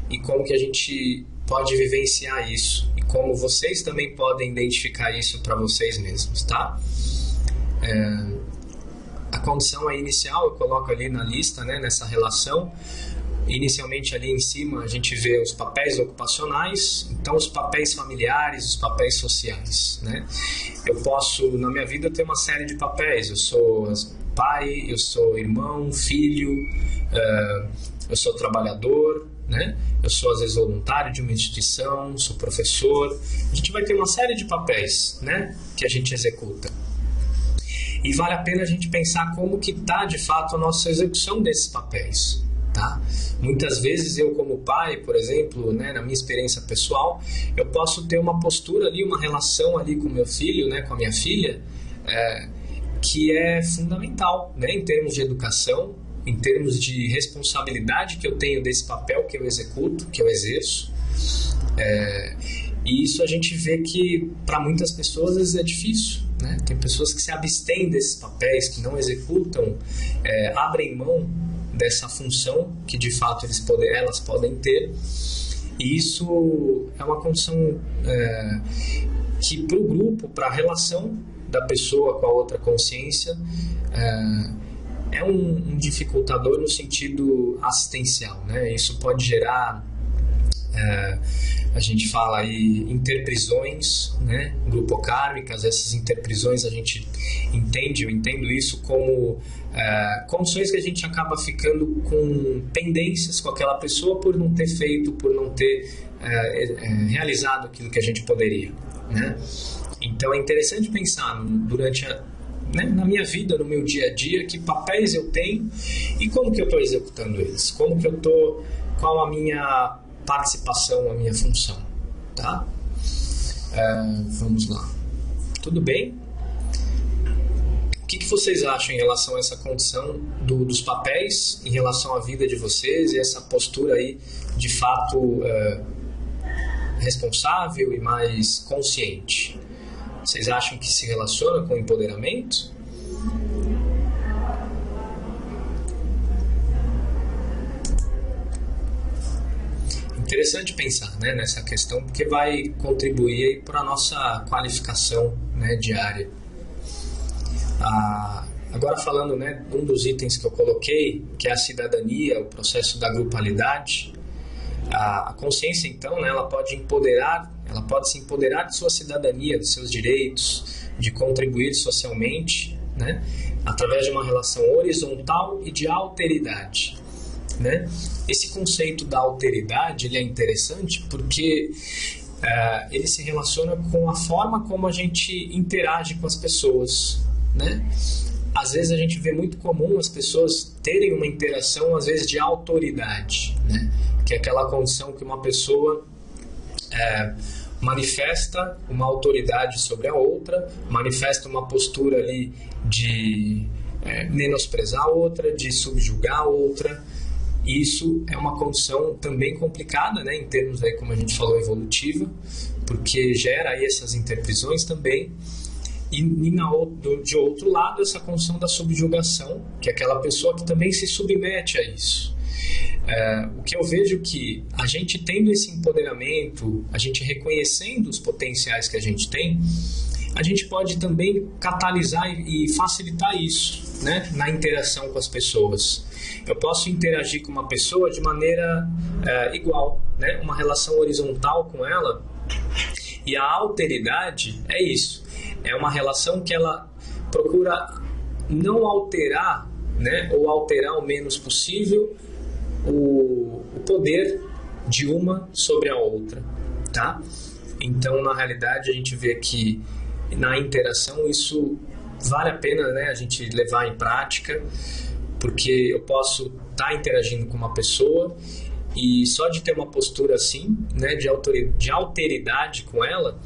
e como que a gente pode vivenciar isso e como vocês também podem identificar isso para vocês mesmos, tá? A condição aí inicial eu coloco ali na lista, né, nessa relação. Inicialmente ali em cima a gente vê os papéis ocupacionais, então os papéis familiares, os papéis sociais, né? Eu posso, na minha vida, ter uma série de papéis. Eu sou pai, eu sou irmão, filho, eu sou trabalhador, né? Eu sou às vezes voluntário de uma instituição, sou professor. A gente vai ter uma série de papéis, né, que a gente executa. E vale a pena a gente pensar como que está de fato a nossa execução desses papéis. Tá? Muitas vezes eu como pai, por exemplo, né, na minha experiência pessoal, eu posso ter uma postura ali, uma relação ali com meu filho, né, com a minha filha, que é fundamental, né, em termos de educação, em termos de responsabilidade que eu tenho desse papel que eu executo, que eu exerço. E isso a gente vê que para muitas pessoas às vezes é difícil, né? Tem pessoas que se abstêm desses papéis, que não executam, abrem mão dessa função que de fato elas podem ter. E isso é uma condição que para o grupo, para a relação da pessoa com a outra consciência, é um dificultador no sentido assistencial, né? Isso pode gerar, a gente fala aí, interprisões, né? Grupocármicas. Essas interprisões eu entendo isso como condições que a gente acaba ficando com pendências com aquela pessoa por não ter feito, por não ter realizado aquilo que a gente poderia, né? Então é interessante pensar na minha vida, no meu dia a dia, que papéis eu tenho e como que eu estou executando eles, qual a minha participação, a minha função, tá? Vamos lá. Tudo bem? O que vocês acham em relação a essa condição dos papéis em relação à vida de vocês e essa postura aí, de fato, responsável e mais consciente? Vocês acham que se relaciona com o empoderamento? Interessante pensar, né, nessa questão, porque vai contribuir para a nossa qualificação, né, diária. Agora falando, né, um dos itens que eu coloquei, que é a cidadania, o processo da grupalidade. A consciência, então, né, ela pode se empoderar de sua cidadania, dos seus direitos, de contribuir socialmente, né, através de uma relação horizontal e de alteridade, né? Esse conceito da alteridade, ele é interessante porque ele se relaciona com a forma como a gente interage com as pessoas, né? Às vezes a gente vê muito comum as pessoas terem uma interação, às vezes, de autoridade, né? Que é aquela condição que uma pessoa manifesta uma autoridade sobre a outra, manifesta uma postura ali de menosprezar a outra, de subjugar a outra. Isso é uma condição também complicada, né, em termos, aí, como a gente falou, evolutiva, porque gera aí essas interprisões também. E de outro lado, essa condição da subjugação, que é aquela pessoa que também se submete a isso. O que eu vejo que a gente tendo esse empoderamento, a gente reconhecendo os potenciais que a gente tem, a gente pode também catalisar e facilitar isso, né, na interação com as pessoas. Eu posso interagir com uma pessoa de maneira igual, né, uma relação horizontal com ela. E a alteridade é isso, é uma relação que ela procura não alterar, né, ou alterar o menos possível o poder de uma sobre a outra, tá? Então, na realidade, a gente vê que na interação isso vale a pena, né, a gente levar em prática, porque eu posso estar interagindo com uma pessoa e só de ter uma postura assim, né, de alteridade com ela,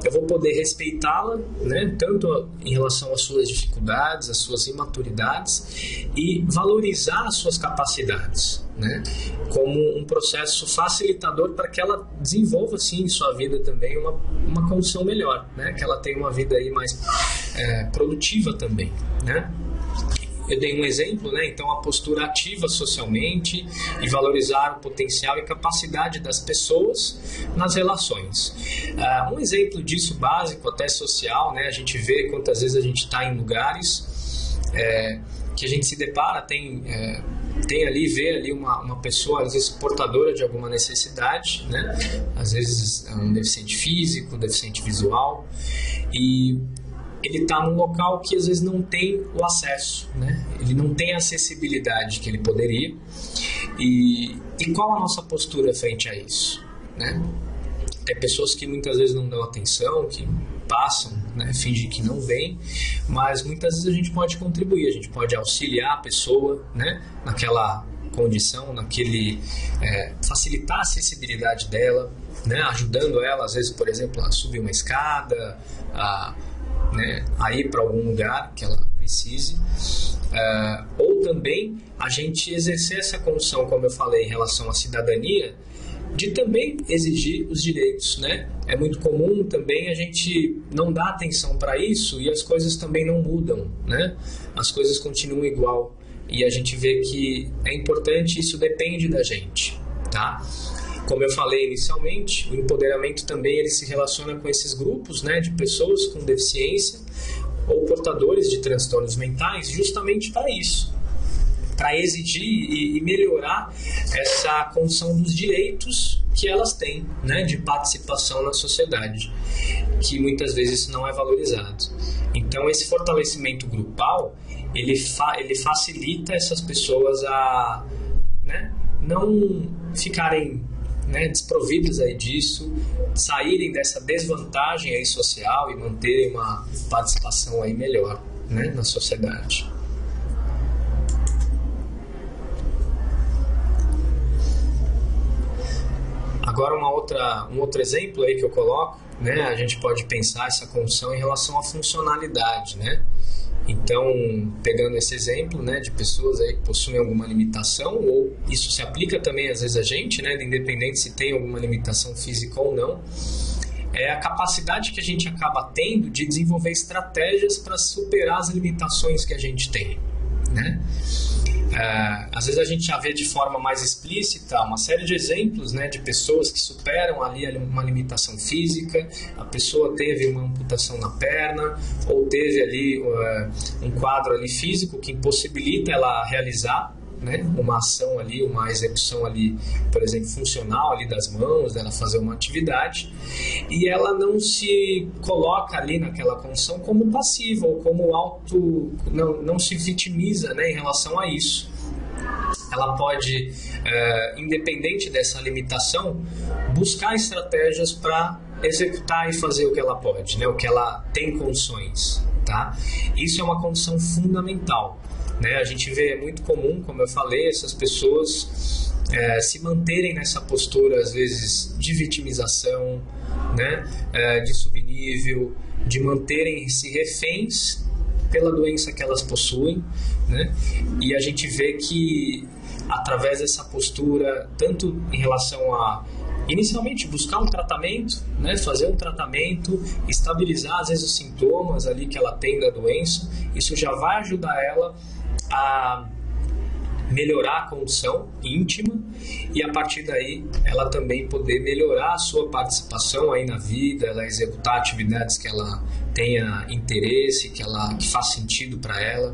eu vou poder respeitá-la, né, tanto em relação às suas dificuldades, às suas imaturidades, e valorizar as suas capacidades, né, como um processo facilitador para que ela desenvolva, sim, em sua vida também uma condição melhor, né, que ela tenha uma vida aí mais produtiva também, né. Eu dei um exemplo, né? Então, a postura ativa socialmente e valorizar o potencial e capacidade das pessoas nas relações. Um exemplo disso básico, até social, né? A gente vê quantas vezes a gente está em lugares que a gente se depara, vê ali uma pessoa, às vezes, portadora de alguma necessidade, né? Às vezes um deficiente físico, deficiente visual, e ele está num local que às vezes não tem o acesso, né? Ele não tem a acessibilidade que ele poderia. E qual a nossa postura frente a isso, né? Tem pessoas que muitas vezes não dão atenção, que passam, né? Fingem que não veem, mas muitas vezes a gente pode contribuir, a gente pode auxiliar a pessoa, né? Naquela condição, facilitar a acessibilidade dela, né? Ajudando ela, às vezes, por exemplo, a subir uma escada, a ir para algum lugar que ela precise. Ou também a gente exercer essa condição, como eu falei, em relação à cidadania, de também exigir os direitos, né? É muito comum também a gente não dar atenção para isso e as coisas também não mudam, né? As coisas continuam igual e a gente vê que é importante, isso depende da gente, tá? Como eu falei inicialmente, o empoderamento também ele se relaciona com esses grupos, né, de pessoas com deficiência ou portadores de transtornos mentais, justamente para isso, para exigir e melhorar essa condição dos direitos que elas têm, né, de participação na sociedade, que muitas vezes não é valorizado. Então, esse fortalecimento grupal, ele facilita essas pessoas a, né, não ficarem, né, desprovidos aí disso, saírem dessa desvantagem aí social e manterem uma participação aí melhor, né, na sociedade. Agora um outro exemplo aí que eu coloco, né, a gente pode pensar essa condição em relação à funcionalidade, né? Então, pegando esse exemplo, né, de pessoas aí que possuem alguma limitação, ou isso se aplica também às vezes a gente, né, independente se tem alguma limitação física ou não, é a capacidade que a gente acaba tendo de desenvolver estratégias para superar as limitações que a gente tem, né? Às vezes a gente já vê de forma mais explícita uma série de exemplos, né, de pessoas que superam ali uma limitação física, a pessoa teve uma amputação na perna ou teve ali um quadro ali físico que impossibilita ela realizar, né, uma ação ali, uma execução ali, por exemplo, funcional ali das mãos, dela fazer uma atividade, e ela não se coloca ali naquela condição como passiva ou como não se vitimiza, né, em relação a isso. Ela pode, independente dessa limitação, buscar estratégias para executar e fazer o que ela pode, né, o que ela tem condições, tá? Isso é uma condição fundamental. Né, a gente vê, é muito comum, como eu falei, essas pessoas se manterem nessa postura, às vezes, de vitimização, né, de subnível, de manterem-se reféns pela doença que elas possuem, né, e a gente vê que, através dessa postura, tanto em relação a, inicialmente, buscar um tratamento, né, fazer um tratamento, estabilizar, às vezes, os sintomas ali que ela tem da doença, isso já vai ajudar ela a melhorar a condição íntima e a partir daí ela também poder melhorar a sua participação aí na vida, ela executar atividades que ela tenha interesse, que faz sentido para ela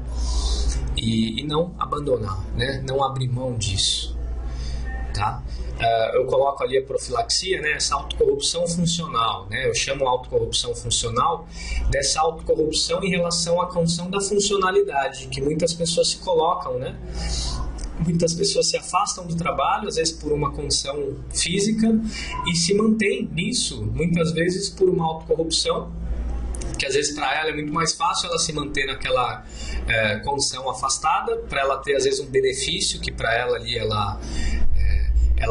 e não abandonar, né? Não abrir mão disso, tá? Eu coloco ali a profilaxia, né, essa autocorrupção funcional, né, eu chamo autocorrupção funcional dessa autocorrupção em relação à condição da funcionalidade, que muitas pessoas se colocam, né, muitas pessoas se afastam do trabalho, às vezes por uma condição física, e se mantêm nisso, muitas vezes por uma autocorrupção, que às vezes para ela é muito mais fácil ela se manter naquela condição afastada, para ela ter às vezes um benefício que para ela ali ela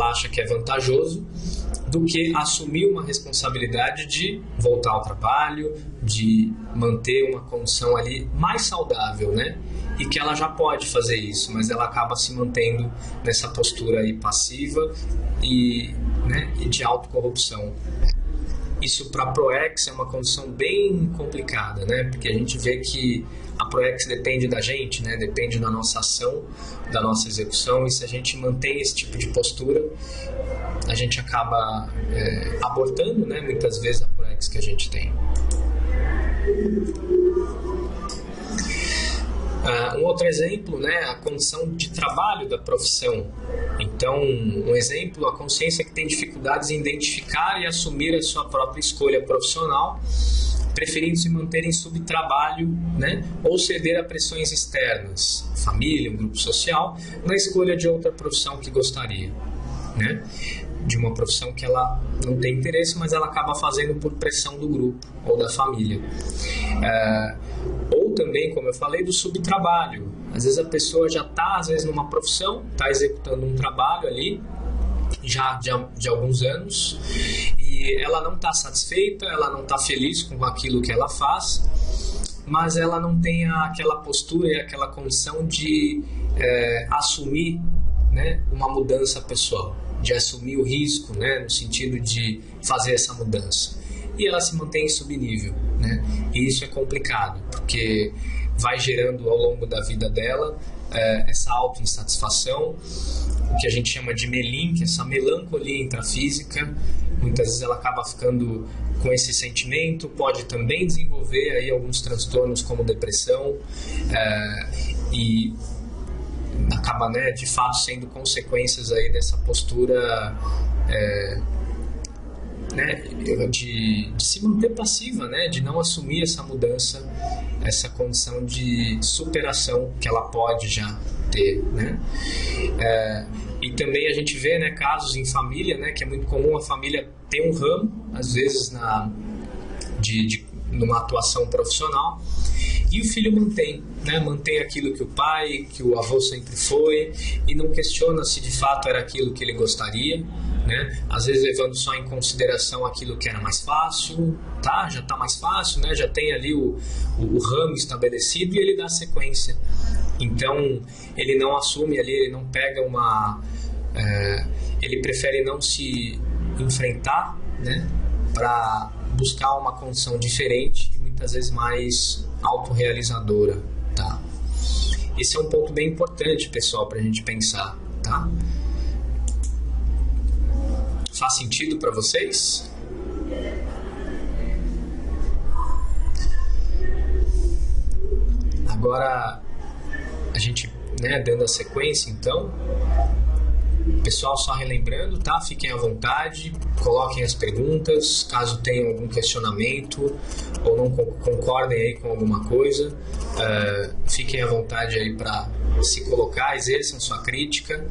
acha que é vantajoso, do que assumir uma responsabilidade de voltar ao trabalho, de manter uma condição ali mais saudável, né? E que ela já pode fazer isso, mas ela acaba se mantendo nessa postura aí passiva e de autocorrupção. Isso para a ProEx é uma condição bem complicada, né? Porque a gente vê que a ProEx depende da gente, né? Depende da nossa ação, da nossa execução, e se a gente mantém esse tipo de postura, a gente acaba abortando, né? Muitas vezes a ProEx que a gente tem. Um outro exemplo, né, a condição de trabalho da profissão. Então, um exemplo, a consciência que tem dificuldades em identificar e assumir a sua própria escolha profissional, preferindo se manter em subtrabalho, né, ou ceder a pressões externas, família, um grupo social, na escolha de outra profissão que gostaria, né, de uma profissão que ela não tem interesse, mas ela acaba fazendo por pressão do grupo ou da família. Ou também, como eu falei, do subtrabalho. Às vezes a pessoa já está, às vezes, numa profissão, está executando um trabalho ali, já de alguns anos, e ela não está satisfeita, ela não está feliz com aquilo que ela faz, mas ela não tem aquela postura e aquela condição de assumir, né, uma mudança pessoal, de assumir o risco, né, no sentido de fazer essa mudança. E ela se mantém em subnível, né? E isso é complicado, porque vai gerando ao longo da vida dela essa autoinsatisfação, o que a gente chama de melink, essa melancolia intrafísica. Muitas vezes ela acaba ficando com esse sentimento, pode também desenvolver aí alguns transtornos como depressão, e acaba, né, de fato sendo consequências aí dessa postura né, de se manter passiva, né, de não assumir essa mudança, essa condição de superação que ela pode já ter, né? E também a gente vê, né, casos em família, né, que é muito comum a família ter um ramo, às vezes numa atuação profissional, e o filho mantém aquilo que o pai, que o avô sempre foi, e não questiona se de fato era aquilo que ele gostaria, né? Às vezes levando só em consideração aquilo que era mais fácil, tá? Já está mais fácil, né? Já tem ali o ramo estabelecido e ele dá sequência. Então ele não assume ali, ele não pega ele prefere não se enfrentar, né, para buscar uma condição diferente e muitas vezes mais autorrealizadora, tá? Esse é um ponto bem importante, pessoal, para a gente pensar, tá? Faz sentido para vocês? Agora, a gente, né, dando a sequência, então, pessoal, só relembrando, tá? Fiquem à vontade, coloquem as perguntas, caso tenham algum questionamento ou não concordem aí com alguma coisa, fiquem à vontade aí para se colocar, exerçam sua crítica.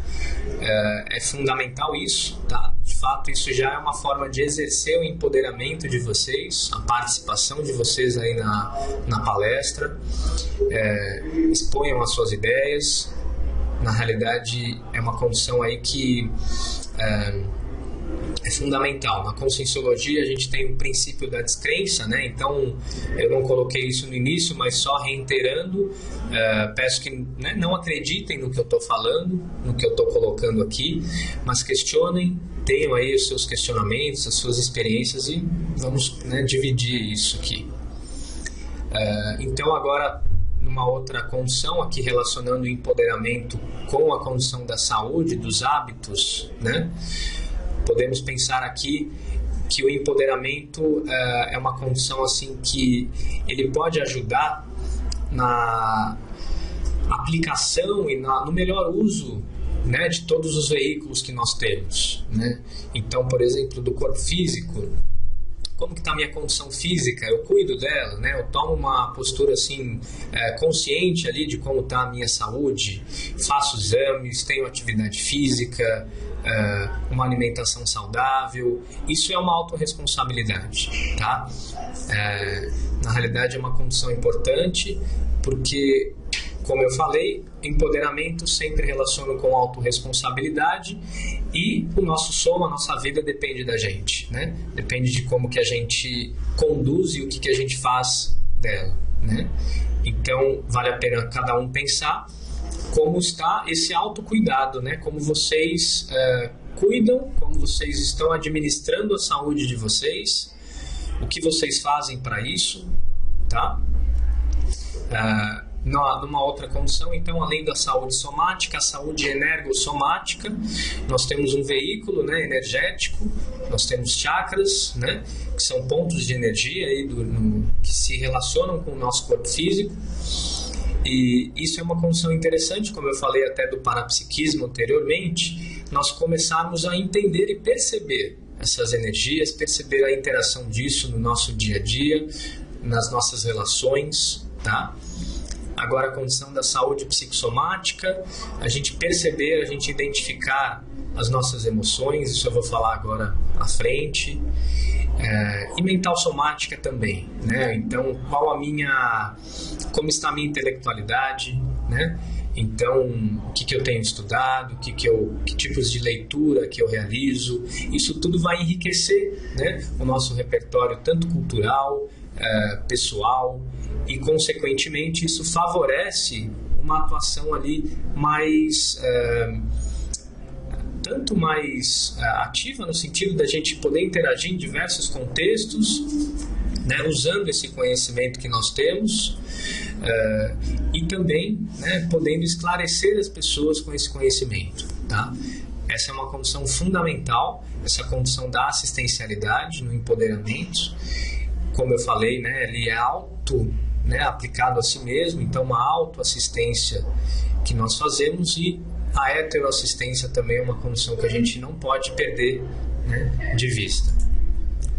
É fundamental isso, tá? De fato, isso já é uma forma de exercer o empoderamento de vocês, a participação de vocês aí na palestra. Exponham as suas ideias. Na realidade, é uma condição aí que é fundamental. Na Conscienciologia, a gente tem o princípio da descrença, né? Então, eu não coloquei isso no início, mas só reiterando, peço que, né, não acreditem no que eu estou falando, no que eu estou colocando aqui, mas questionem, tenham aí os seus questionamentos, as suas experiências e vamos, né, dividir isso aqui. Então, agora, numa outra condição, aqui relacionando o empoderamento com a condição da saúde, dos hábitos, né? Podemos pensar aqui que o empoderamento é uma condição assim que ele pode ajudar na aplicação e no melhor uso, né, de todos os veículos que nós temos, né? Então, por exemplo, do corpo físico. Como que está a minha condição física? Eu cuido dela, né? Eu tomo uma postura assim, consciente ali de como está a minha saúde, faço exames, tenho atividade física, uma alimentação saudável. Isso é uma autorresponsabilidade, tá? Na realidade é uma condição importante porque, como eu falei, empoderamento sempre relaciona com autorresponsabilidade e o nosso soma, a nossa vida depende da gente, né? Depende de como que a gente conduz e o que a gente faz dela, né? Então, vale a pena cada um pensar como está esse autocuidado, né? Como vocês cuidam, como vocês estão administrando a saúde de vocês, o que vocês fazem para isso, tá? Numa outra condição, então, além da saúde somática, a saúde energossomática, nós temos um veículo, né, energético, nós temos chakras, né, que são pontos de energia aí que se relacionam com o nosso corpo físico, e isso é uma condição interessante, como eu falei até do parapsiquismo anteriormente, nós começarmos a entender e perceber essas energias, perceber a interação disso no nosso dia a dia, nas nossas relações, tá? Agora, a condição da saúde psicossomática, a gente perceber, a gente identificar as nossas emoções, isso eu vou falar agora à frente, e mental somática também, né? Então, como está a minha intelectualidade, né? Então, o que eu tenho estudado, que tipos de leitura que eu realizo, isso tudo vai enriquecer, né, o nosso repertório tanto cultural, pessoal e, consequentemente, isso favorece uma atuação ali mais... tanto mais ativa no sentido da gente poder interagir em diversos contextos, né, usando esse conhecimento que nós temos, e também, né, podendo esclarecer as pessoas com esse conhecimento, tá? Essa é uma condição fundamental, essa condição da assistencialidade no empoderamento. Como eu falei, né, ele é aplicado a si mesmo, então uma autoassistência que nós fazemos, e a heteroassistência também é uma condição que a gente não pode perder, né, de vista,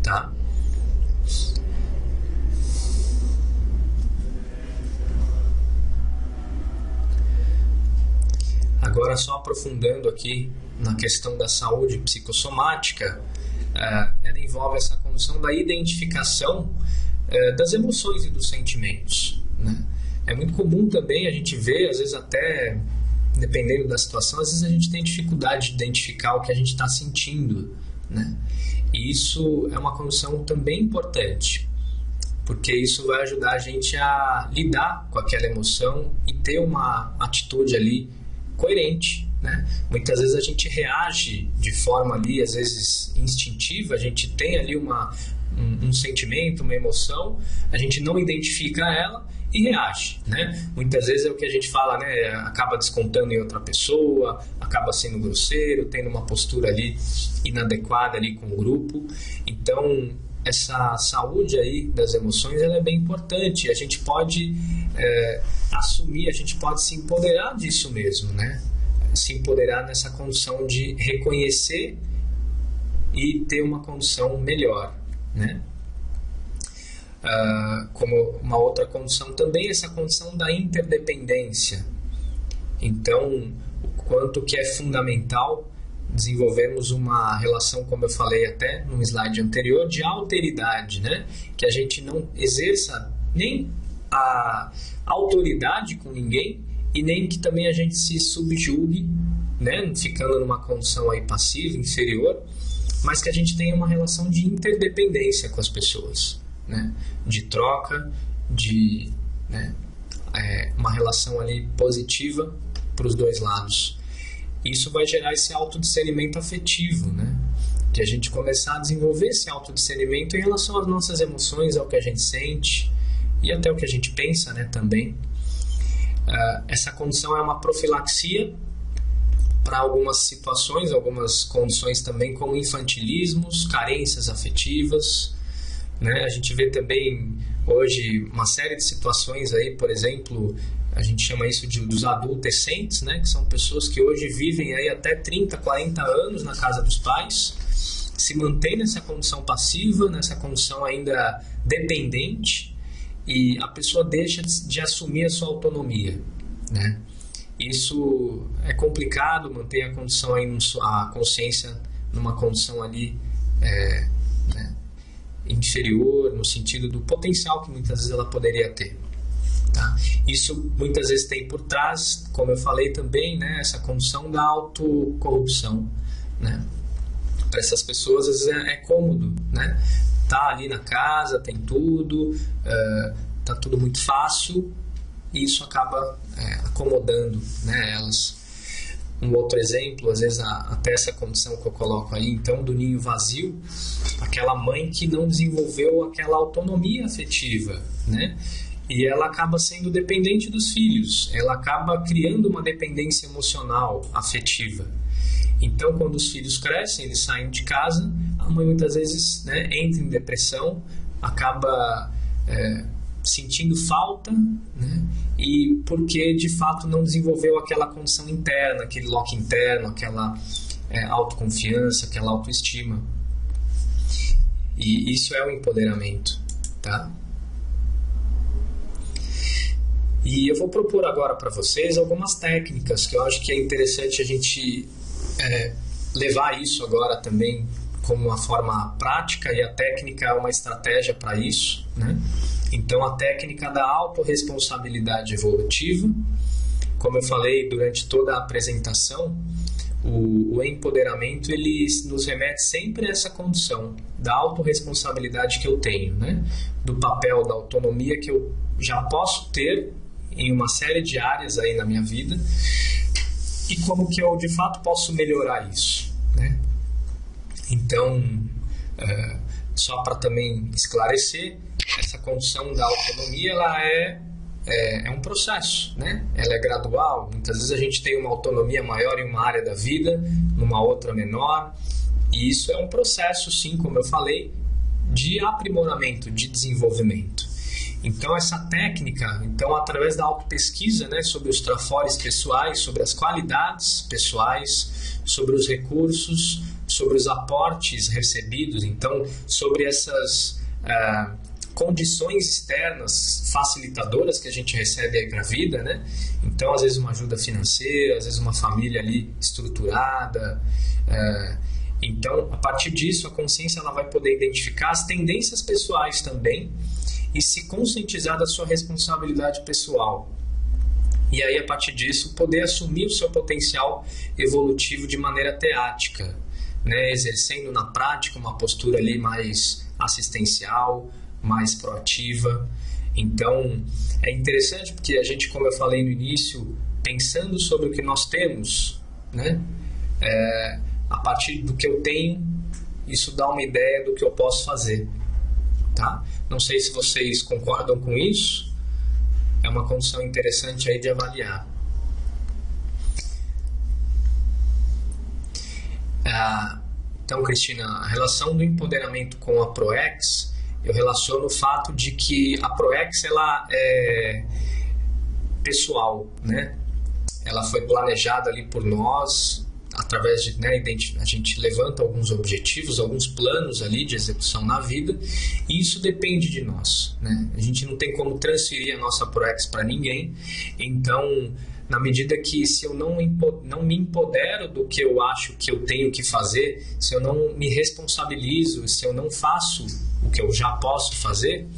tá? Agora, só aprofundando aqui na questão da saúde psicossomática, ela envolve essa condição da identificação das emoções e dos sentimentos, né? É muito comum também a gente ver, às vezes até, dependendo da situação, às vezes a gente tem dificuldade de identificar o que a gente está sentindo, né? E isso é uma condição também importante, porque isso vai ajudar a gente a lidar com aquela emoção e ter uma atitude ali coerente, né? Muitas vezes a gente reage de forma ali, às vezes instintiva, a gente tem ali um sentimento, uma emoção, a gente não identifica ela e reage, né? Muitas vezes é o que a gente fala, né? Acaba descontando em outra pessoa, acaba sendo grosseiro, tendo uma postura ali inadequada ali com o grupo. Então, essa saúde aí das emoções, ela é bem importante. A gente pode assumir, a gente pode se empoderar disso mesmo, né? Se empoderar nessa condição de reconhecer e ter uma condição melhor, né? Como uma outra condição também, essa condição da interdependência. Então, o quanto que é fundamental desenvolvermos uma relação, como eu falei até no slide anterior, de alteridade, né? Que a gente não exerça nem a autoridade com ninguém e nem que também a gente se subjugue, né? Ficando numa condição aí passiva, inferior, mas que a gente tenha uma relação de interdependência com as pessoas, né? De troca, né? Uma relação ali positiva para os dois lados. Isso vai gerar esse autodiscernimento afetivo, né? De a gente começar a desenvolver esse autodiscernimento em relação às nossas emoções, ao que a gente sente e até o que a gente pensa, né, também. Essa condição é uma profilaxia para algumas situações, algumas condições também, como infantilismos, carências afetivas, né? A gente vê também hoje uma série de situações aí, por exemplo, a gente chama isso dos adolescentes, né? Que são pessoas que hoje vivem aí até 30, 40 anos na casa dos pais, se mantêm nessa condição passiva, nessa condição ainda dependente, e a pessoa deixa de assumir a sua autonomia, né? Isso é complicado, manter a condição aí, a consciência numa condição ali né, inferior, no sentido do potencial que muitas vezes ela poderia ter. Tá? Isso muitas vezes tem por trás, como eu falei também, né, essa condição da autocorrupção, né? Para essas pessoas às vezes é cômodo, né? Tá ali na casa, tem tudo, tá tudo muito fácil, e isso acaba acomodando, né, elas. Um outro exemplo, às vezes até essa condição que eu coloco aí, então, do ninho vazio, aquela mãe que não desenvolveu aquela autonomia afetiva, né? E ela acaba sendo dependente dos filhos, ela acaba criando uma dependência emocional, afetiva. Então, quando os filhos crescem, eles saem de casa, a mãe muitas vezes, né, entra em depressão, acaba sentindo falta, né, e porque de fato não desenvolveu aquela condição interna, aquele lock interno, aquela autoconfiança, aquela autoestima. E isso é o empoderamento, tá? E eu vou propor agora para vocês algumas técnicas que eu acho que é interessante a gente levar isso agora também como uma forma prática, e a técnica é uma estratégia para isso, né? Então, a técnica da autorresponsabilidade evolutiva, como eu falei durante toda a apresentação, o empoderamento, ele nos remete sempre a essa condição da autorresponsabilidade que eu tenho, né? Do papel da autonomia que eu já posso ter em uma série de áreas aí na minha vida e como que eu de fato posso melhorar isso, né? Então, só para também esclarecer, essa condição da autonomia, ela é um processo, né? Ela é gradual. Muitas vezes a gente tem uma autonomia maior em uma área da vida, numa outra menor, e isso é um processo, sim, como eu falei, de aprimoramento, de desenvolvimento. Então, essa técnica, através da autopesquisa, né, sobre os trafores pessoais, sobre as qualidades pessoais, sobre os recursos, sobre os aportes recebidos, então, sobre essas condições externas facilitadoras que a gente recebe aí para a vida, né? Então, às vezes uma ajuda financeira, às vezes uma família ali estruturada. Então, a partir disso, a consciência ela vai poder identificar as tendências pessoais também e se conscientizar da sua responsabilidade pessoal. E aí, a partir disso, poder assumir o seu potencial evolutivo de maneira teática, né? Exercendo na prática uma postura ali mais assistencial, mais proativa. Então, é interessante porque a gente, como eu falei no início, pensando sobre o que nós temos, né? A partir do que eu tenho, isso dá uma ideia do que eu posso fazer, tá? Não sei se vocês concordam com isso, é uma condição interessante aí de avaliar. Então, Cristina, a relação do empoderamento com a ProEx, eu relaciono o fato de que a ProEx ela é pessoal, né? Ela foi planejada ali por nós, através de, né, a gente levanta alguns objetivos, alguns planos ali de execução na vida, e isso depende de nós, né? A gente não tem como transferir a nossa ProEx para ninguém, então, na medida que se eu não me empodero do que eu acho que eu tenho que fazer, se eu não me responsabilizo, se eu não faço o que eu já posso fazer,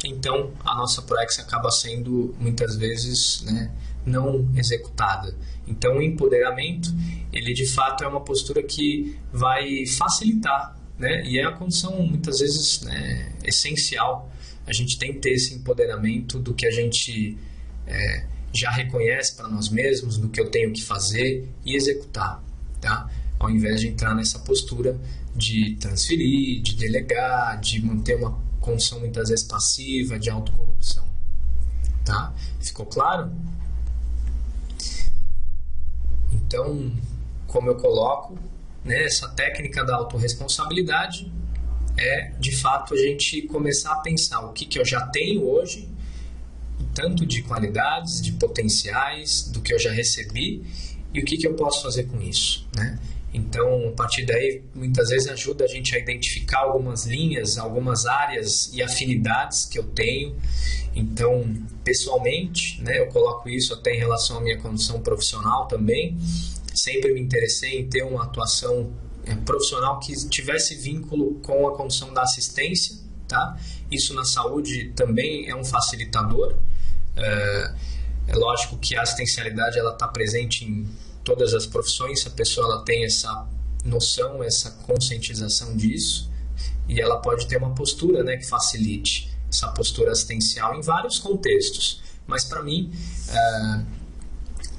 então a nossa ProEx acaba sendo muitas vezes, né, não executada. Então o empoderamento, ele de fato é uma postura que vai facilitar, né, e é a condição muitas vezes, né, essencial. A gente tem que ter esse empoderamento do que a gente já reconhece para nós mesmos, do que eu tenho que fazer e executar, tá? Ao invés de entrar nessa postura de transferir, de delegar, de manter uma condição muitas vezes passiva, de autocorrupção, tá? Ficou claro? Então, como eu coloco, né, essa técnica da autorresponsabilidade é, de fato, a gente começar a pensar o que eu já tenho hoje, tanto de qualidades, de potenciais, do que eu já recebi e o que eu posso fazer com isso, né? Então, a partir daí, muitas vezes ajuda a gente a identificar algumas linhas, algumas áreas e afinidades que eu tenho. Então, pessoalmente, né, eu coloco isso até em relação à minha condição profissional também. Sempre me interessei em ter uma atuação profissional que tivesse vínculo com a condição da assistência, tá? Isso na saúde também é um facilitador. É lógico que a assistencialidade ela está presente em todas as profissões, se a pessoa ela tem essa noção, essa conscientização disso, e ela pode ter uma postura, né, que facilite essa postura assistencial em vários contextos. Mas para mim,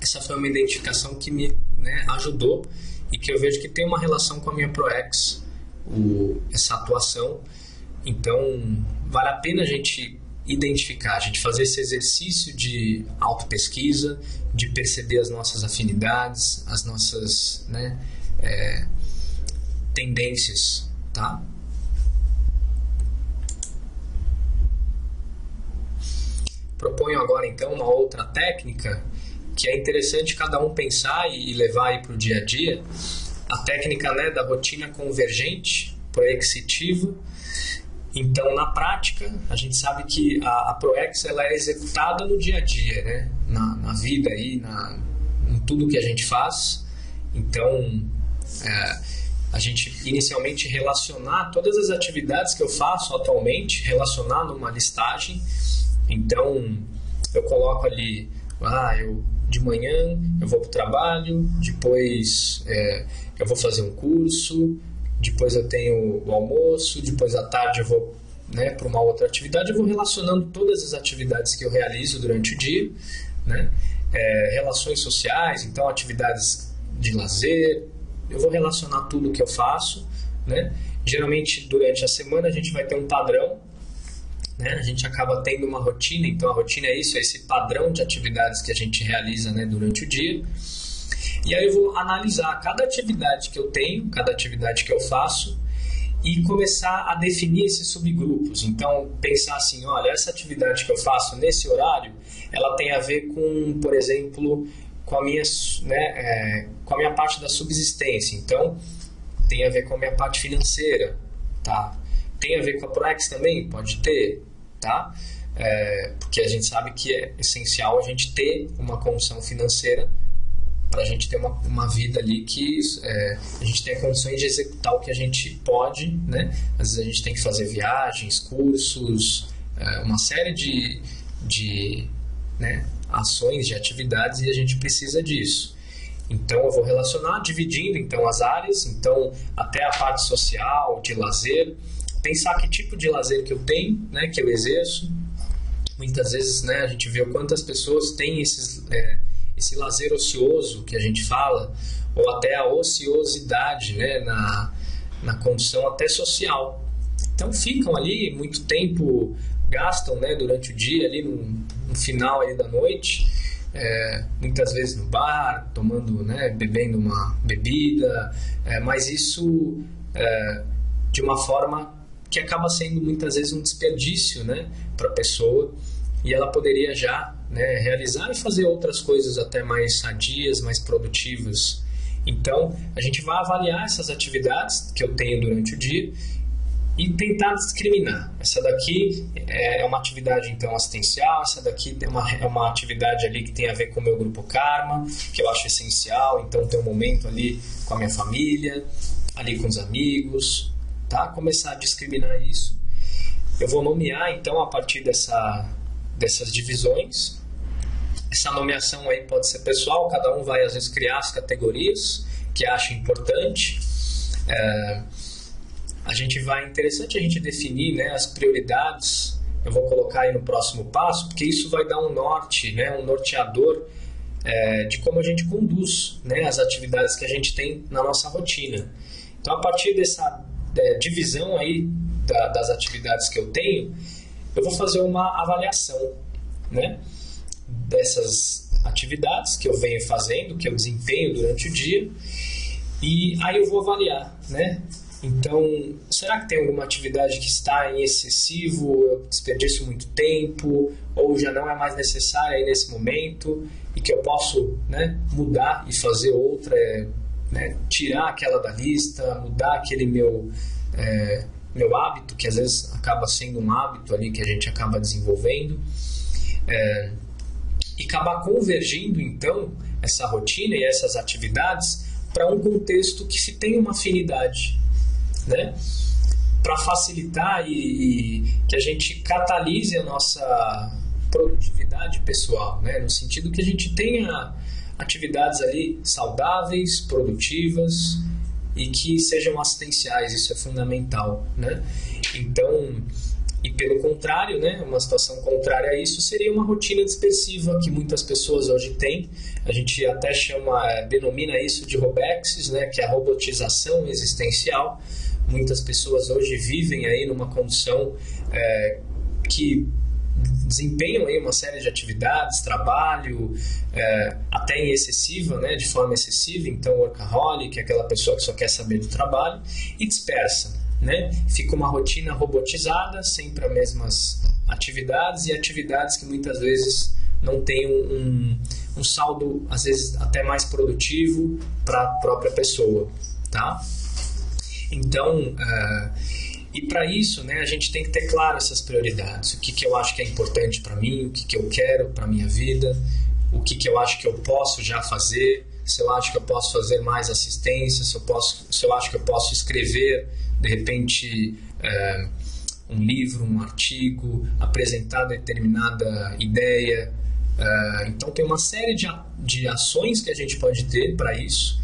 essa foi uma identificação que me, né, ajudou e que eu vejo que tem uma relação com a minha ProEx, essa atuação. Então, vale a pena a gente identificar, a gente fazer esse exercício de autopesquisa, de perceber as nossas afinidades, as nossas, né, tendências, tá? Proponho agora então uma outra técnica que é interessante cada um pensar e levar aí para o dia a dia, a técnica, né, da rotina convergente, proexitiva. Então, na prática, a gente sabe que a ProEx ela é executada no dia a dia, né? Na vida, aí, em tudo que a gente faz. Então, a gente inicialmente relacionar todas as atividades que eu faço atualmente, relacionar numa listagem. Então, eu coloco ali, de manhã eu vou para o trabalho, depois eu vou fazer um curso, depois eu tenho o almoço, depois à tarde eu vou, né, para uma outra atividade. Eu vou relacionando todas as atividades que eu realizo durante o dia, né? Relações sociais, então atividades de lazer, eu vou relacionar tudo que eu faço, né? Geralmente durante a semana a gente vai ter um padrão, né? A gente acaba tendo uma rotina, então a rotina é isso, é esse padrão de atividades que a gente realiza, né, durante o dia. E aí eu vou analisar cada atividade que eu tenho, cada atividade que eu faço e começar a definir esses subgrupos. Então, pensar assim, olha, essa atividade que eu faço nesse horário, ela tem a ver com, por exemplo, com a minha, né, com a minha parte da subsistência. Então, tem a ver com a minha parte financeira, tá? Tem a ver com a ProEx também? Pode ter, tá? Porque a gente sabe que é essencial a gente ter uma condição financeira para a gente ter uma vida ali que a gente tenha condições de executar o que a gente pode, né? Às vezes a gente tem que fazer viagens, cursos, uma série de né, ações, de atividades, e a gente precisa disso. Então eu vou relacionar, dividindo então as áreas, então até a parte social, de lazer, pensar que tipo de lazer que eu tenho, né, que eu exerço. Muitas vezes, né, a gente vê o quanto as pessoas têm esse lazer ocioso que a gente fala, ou até a ociosidade, né, na condição até social. Então ficam ali muito tempo, gastam, né, durante o dia, ali no final ali da noite, muitas vezes no bar, tomando, né, bebendo uma bebida, mas isso de uma forma que acaba sendo muitas vezes um desperdício, né, para a pessoa, e ela poderia já, né, realizar e fazer outras coisas até mais sadias, mais produtivas. Então, a gente vai avaliar essas atividades que eu tenho durante o dia e tentar discriminar. Essa daqui é uma atividade, então, assistencial, essa daqui é uma atividade ali que tem a ver com o meu grupo Karma, que eu acho essencial, então tem um momento ali com a minha família, ali com os amigos, tá? Começar a discriminar isso. Eu vou nomear, então, a partir dessas divisões. Essa nomeação aí pode ser pessoal, cada um vai às vezes criar as categorias que acha importante. Interessante a gente definir, né, as prioridades. Eu vou colocar aí no próximo passo, porque isso vai dar um norte, né, um norteador de como a gente conduz, né, as atividades que a gente tem na nossa rotina. Então, a partir dessa divisão aí das atividades que eu tenho, eu vou fazer uma avaliação, né, dessas atividades que eu venho fazendo, que eu desempenho durante o dia, e aí eu vou avaliar, né? Então, será que tem alguma atividade que está em excessivo, eu desperdiço muito tempo, ou já não é mais necessária aí nesse momento, e que eu posso, né, mudar e fazer outra, né, tirar aquela da lista, mudar aquele meu hábito, que às vezes acaba sendo um hábito ali que a gente acaba desenvolvendo, e acabar convergindo então essa rotina e essas atividades para um contexto que se tem uma afinidade, né? Para facilitar e que a gente catalise a nossa produtividade pessoal, né? No sentido que a gente tenha atividades ali saudáveis, produtivas e que sejam assistenciais, isso é fundamental, né? Então, e pelo contrário, né, uma situação contrária a isso seria uma rotina dispersiva que muitas pessoas hoje têm. A gente até denomina isso de robexes, né, que é a robotização existencial. Muitas pessoas hoje vivem aí numa condição que desempenham aí uma série de atividades, trabalho, até em excessiva, né, de forma excessiva, então workaholic, aquela pessoa que só quer saber do trabalho, e dispersa, né? Fica uma rotina robotizada, sempre as mesmas atividades, e atividades que muitas vezes não têm um saldo, às vezes até mais produtivo para a própria pessoa, tá? Então, e para isso, né, a gente tem que ter claro essas prioridades. O que eu acho que é importante para mim, o que eu quero para a minha vida, o que eu acho que eu posso já fazer, se eu acho que eu posso fazer mais assistência, se eu acho que eu posso escrever, de repente, um livro, um artigo, apresentar determinada ideia Então tem uma série de ações que a gente pode ter para isso.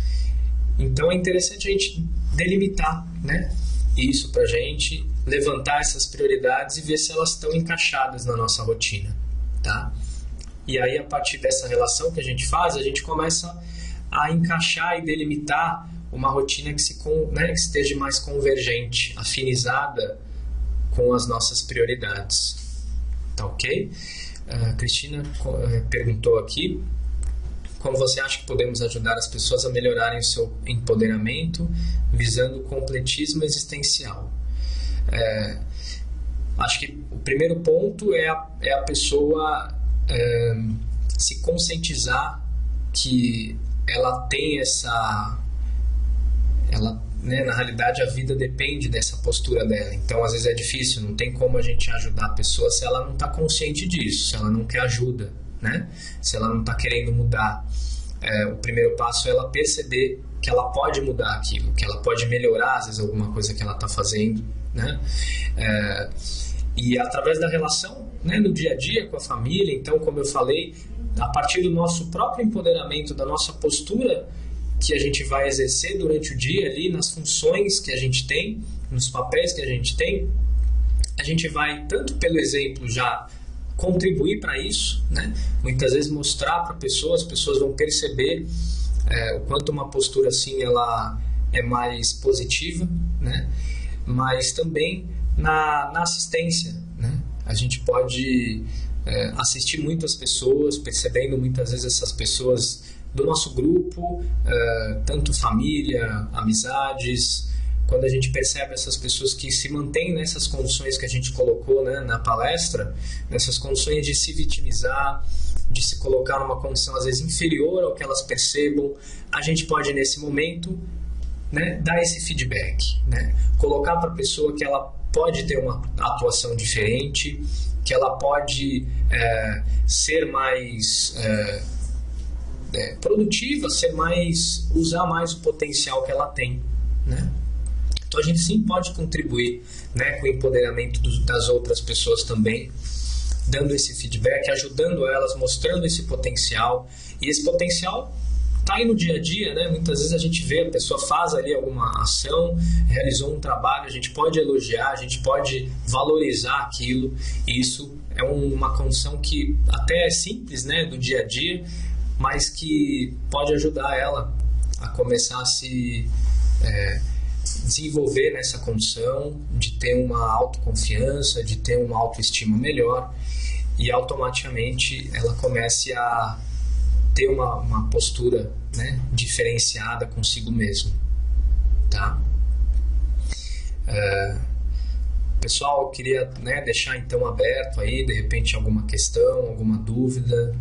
Então é interessante a gente delimitar, né, isso para a gente, levantar essas prioridades e ver se elas estão encaixadas na nossa rotina, tá? E aí, a partir dessa relação que a gente faz, a gente começa a encaixar e delimitar uma rotina que esteja mais convergente, afinizada com as nossas prioridades. Tá ok? A Cristina perguntou aqui: como você acha que podemos ajudar as pessoas a melhorarem o seu empoderamento visando o completismo existencial? Acho que o primeiro ponto é a pessoa se conscientizar que ela tem na realidade a vida depende dessa postura dela. Então às vezes é difícil, não tem como a gente ajudar a pessoa se ela não está consciente disso, se ela não quer ajuda, né? Se ela não está querendo mudar. O primeiro passo é ela perceber que ela pode mudar aquilo, que ela pode melhorar às vezes alguma coisa que ela está fazendo, né? E através da relação, né, no dia a dia com a família. Então, como eu falei, a partir do nosso próprio empoderamento, da nossa postura que a gente vai exercer durante o dia ali, nas funções que a gente tem, nos papéis que a gente vai, tanto pelo exemplo, já contribuir para isso, né? Muitas vezes mostrar para as pessoas vão perceber o quanto uma postura assim ela é mais positiva, né? Mas também na assistência, né? A gente pode assistir muitas pessoas, percebendo muitas vezes essas pessoas do nosso grupo, tanto família, amizades. Quando a gente percebe essas pessoas que se mantêm nessas condições que a gente colocou, né, na palestra, nessas condições de se vitimizar, de se colocar numa condição às vezes inferior ao que elas percebam, a gente pode nesse momento, né, dar esse feedback, né, colocar para a pessoa que ela pode ter uma atuação diferente, que ela pode ser mais produtiva, usar mais o potencial que ela tem, né? Então a gente sim pode contribuir, né, com o empoderamento das outras pessoas também, dando esse feedback, ajudando elas, mostrando esse potencial. E esse potencial está aí no dia a dia, né? Muitas vezes a gente vê, a pessoa faz ali alguma ação, realizou um trabalho, a gente pode elogiar, a gente pode valorizar aquilo, e isso é uma condição que até é simples, né, do dia a dia, mas que pode ajudar ela a começar a se desenvolver nessa condição de ter uma autoconfiança, de ter uma autoestima melhor, e automaticamente ela comece a ter uma postura, né, diferenciada consigo mesmo, tá? Pessoal, eu queria, né, deixar então aberto aí, de repente alguma questão, alguma dúvida.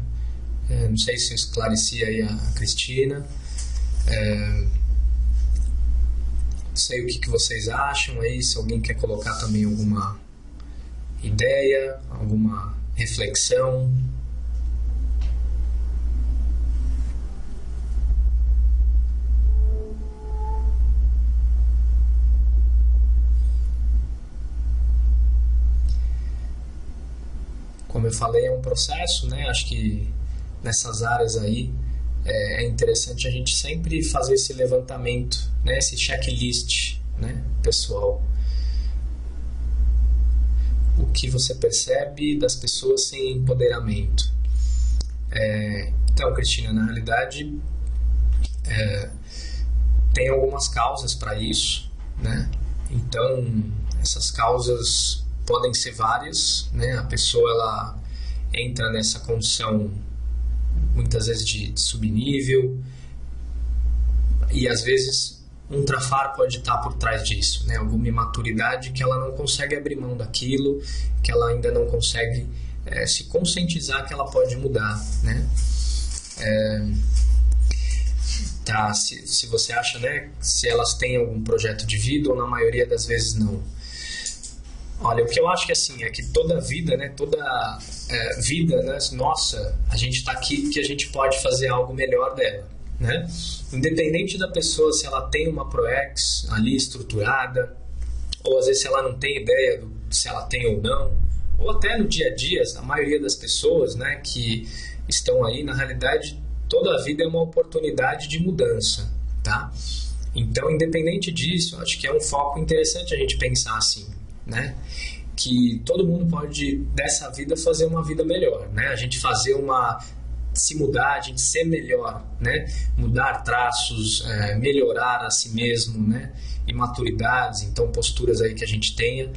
Não sei se eu esclareci aí a Cristina. Não sei o que vocês acham aí, se alguém quer colocar também alguma ideia, alguma reflexão. Como eu falei, é um processo, né? Acho que nessas áreas aí é interessante a gente sempre fazer esse levantamento, né? Esse checklist, né, pessoal. O que você percebe das pessoas sem empoderamento? Então, Cristina, na realidade tem algumas causas para isso, né? Então, essas causas podem ser várias, né? A pessoa ela entra nessa condição muitas vezes de subnível, e às vezes um trafar pode estar por trás disso, né? Alguma imaturidade que ela não consegue abrir mão daquilo, que ela ainda não consegue se conscientizar que ela pode mudar, né? Tá, se você acha, né, se elas têm algum projeto de vida, ou na maioria das vezes não. Olha, o que eu acho que assim, é que toda vida, né, vida, né, nossa, a gente está aqui que a gente pode fazer algo melhor dela, né? Independente da pessoa, se ela tem uma ProEx ali estruturada, ou às vezes se ela não tem ideia se ela tem ou não, ou até no dia a dia, a maioria das pessoas, né, que estão aí, na realidade, toda a vida é uma oportunidade de mudança, tá? Então, independente disso, acho que é um foco interessante a gente pensar assim, né? Que todo mundo pode, dessa vida, fazer uma vida melhor, né? A gente se mudar, a gente ser melhor, né? Mudar traços, melhorar a si mesmo, né? E maturidades, então posturas aí que a gente tenha.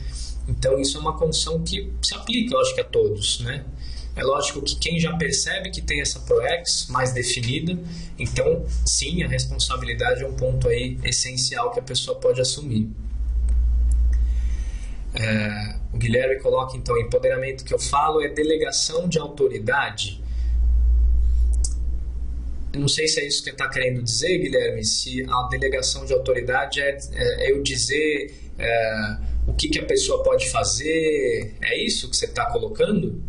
Então, isso é uma condição que se aplica, eu acho que a todos, né? É lógico que quem já percebe que tem essa ProEx mais definida, então, sim, a responsabilidade é um ponto aí essencial que a pessoa pode assumir. O Guilherme coloca, então, empoderamento que eu falo é delegação de autoridade. Eu não sei se é isso que você está querendo dizer, Guilherme, se a delegação de autoridade é eu dizer o que a pessoa pode fazer, é isso que você está colocando?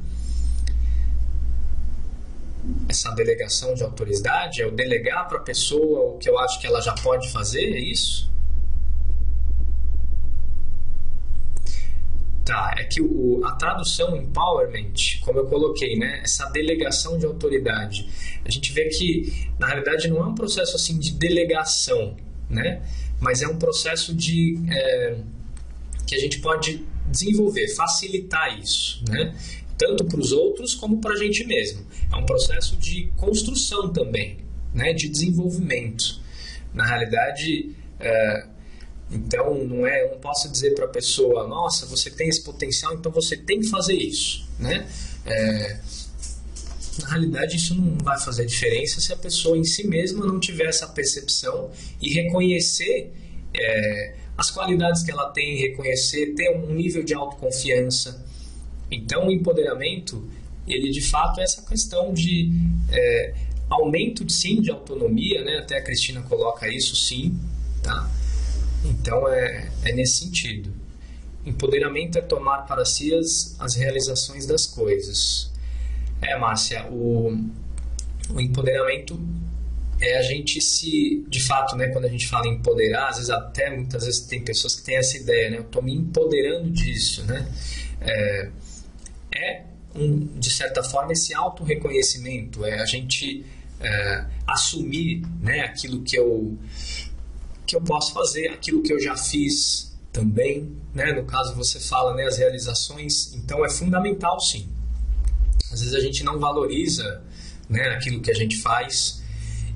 Essa delegação de autoridade é eu delegar para a pessoa o que eu acho que ela já pode fazer, é isso? Tá, é que a tradução empowerment, como eu coloquei, né, essa delegação de autoridade, a gente vê que na realidade não é um processo assim de delegação, né, mas é um processo que a gente pode desenvolver, facilitar isso, né, tanto para os outros como para a gente mesmo. É um processo de construção também, né, de desenvolvimento. Na realidade, então eu não posso dizer para a pessoa, nossa, você tem esse potencial, então você tem que fazer isso, né? Na realidade, isso não vai fazer diferença se a pessoa em si mesma não tiver essa percepção e reconhecer as qualidades que ela tem, reconhecer, ter um nível de autoconfiança. Então, o empoderamento, ele de fato é essa questão de aumento, sim, de autonomia, né? Até a Cristina coloca isso, sim, tá? Então, é nesse sentido. Empoderamento é tomar para si as realizações das coisas. Márcia, o empoderamento é a gente se, de fato, né, quando a gente fala em empoderar, às vezes muitas vezes tem pessoas que têm essa ideia, né? Eu estou me empoderando disso, né? De certa forma, esse autorreconhecimento, a gente assumir, né, aquilo que eu posso fazer, aquilo que eu já fiz também, né? No caso você fala, né, as realizações, então é fundamental, sim. Às vezes a gente não valoriza, né, aquilo que a gente faz,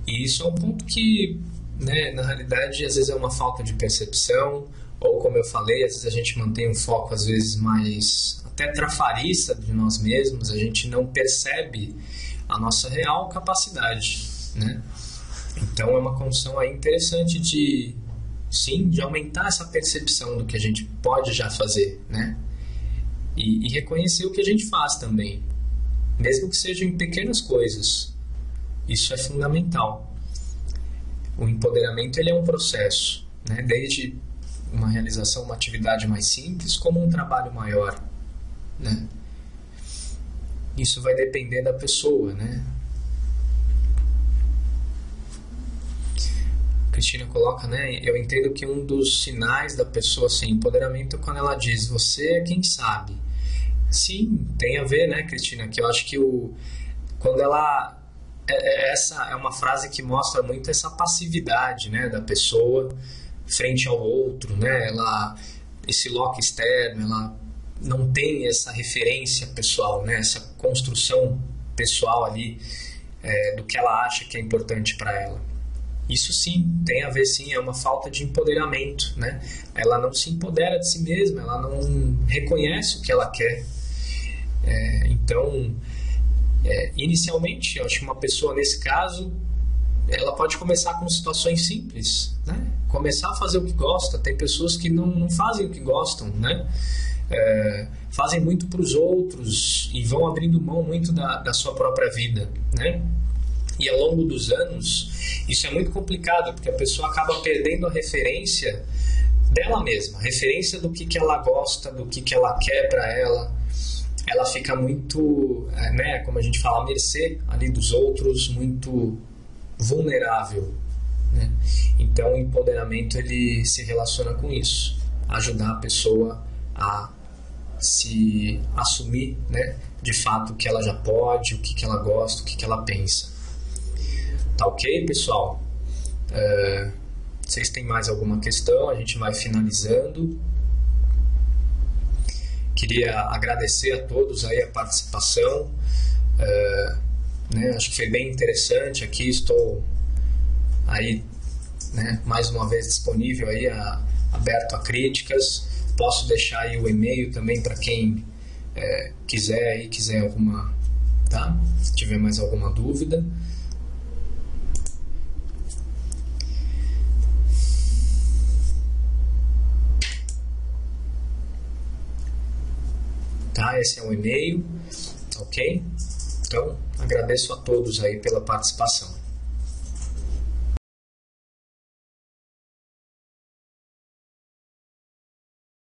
e isso é um ponto que, né, na realidade às vezes é uma falta de percepção, ou como eu falei, às vezes a gente mantém um foco às vezes mais até trafarista de nós mesmos, a gente não percebe a nossa real capacidade, né? Então é uma condição aí interessante de aumentar essa percepção do que a gente pode já fazer, né? E reconhecer o que a gente faz também, mesmo que sejam em pequenas coisas. Isso é fundamental. O empoderamento, ele é um processo, né? Desde uma realização, uma atividade mais simples, como um trabalho maior, né? Isso vai depender da pessoa, né? Cristina coloca, né? Eu entendo que um dos sinais da pessoa sem empoderamento é quando ela diz, você é quem sabe. Sim, tem a ver, né, Cristina? Que eu acho que quando ela... essa é uma frase que mostra muito essa passividade, né, da pessoa frente ao outro, né? Esse loco externo, ela não tem essa referência pessoal, né? Essa construção pessoal ali do que ela acha que é importante para ela. Isso sim, tem a ver sim, é uma falta de empoderamento, né? Ela não se empodera de si mesma, ela não reconhece o que ela quer. Então, inicialmente, eu acho que uma pessoa nesse caso, ela pode começar com situações simples, né? Começar a fazer o que gosta. Tem pessoas que não fazem o que gostam, né? Fazem muito para os outros e vão abrindo mão muito da sua própria vida, né? E ao longo dos anos, isso é muito complicado, porque a pessoa acaba perdendo a referência dela mesma, a referência do que ela gosta, do que ela quer para ela. Ela fica muito, né, como a gente fala, à mercê ali dos outros, muito vulnerável, né? Então o empoderamento, ele se relaciona com isso, ajudar a pessoa a se assumir, né, de fato o que ela já pode, o que ela gosta, o que ela pensa. Tá ok, pessoal? Vocês têm mais alguma questão? A gente vai finalizando. Queria agradecer a todos aí a participação. Né, acho que foi bem interessante aqui. Estou aí, né, mais uma vez disponível aí, aberto a críticas. Posso deixar aí o e-mail também para quem quiser alguma, tá? Se tiver mais alguma dúvida. Tá? Esse é o e-mail, ok? Então, agradeço a todos aí pela participação.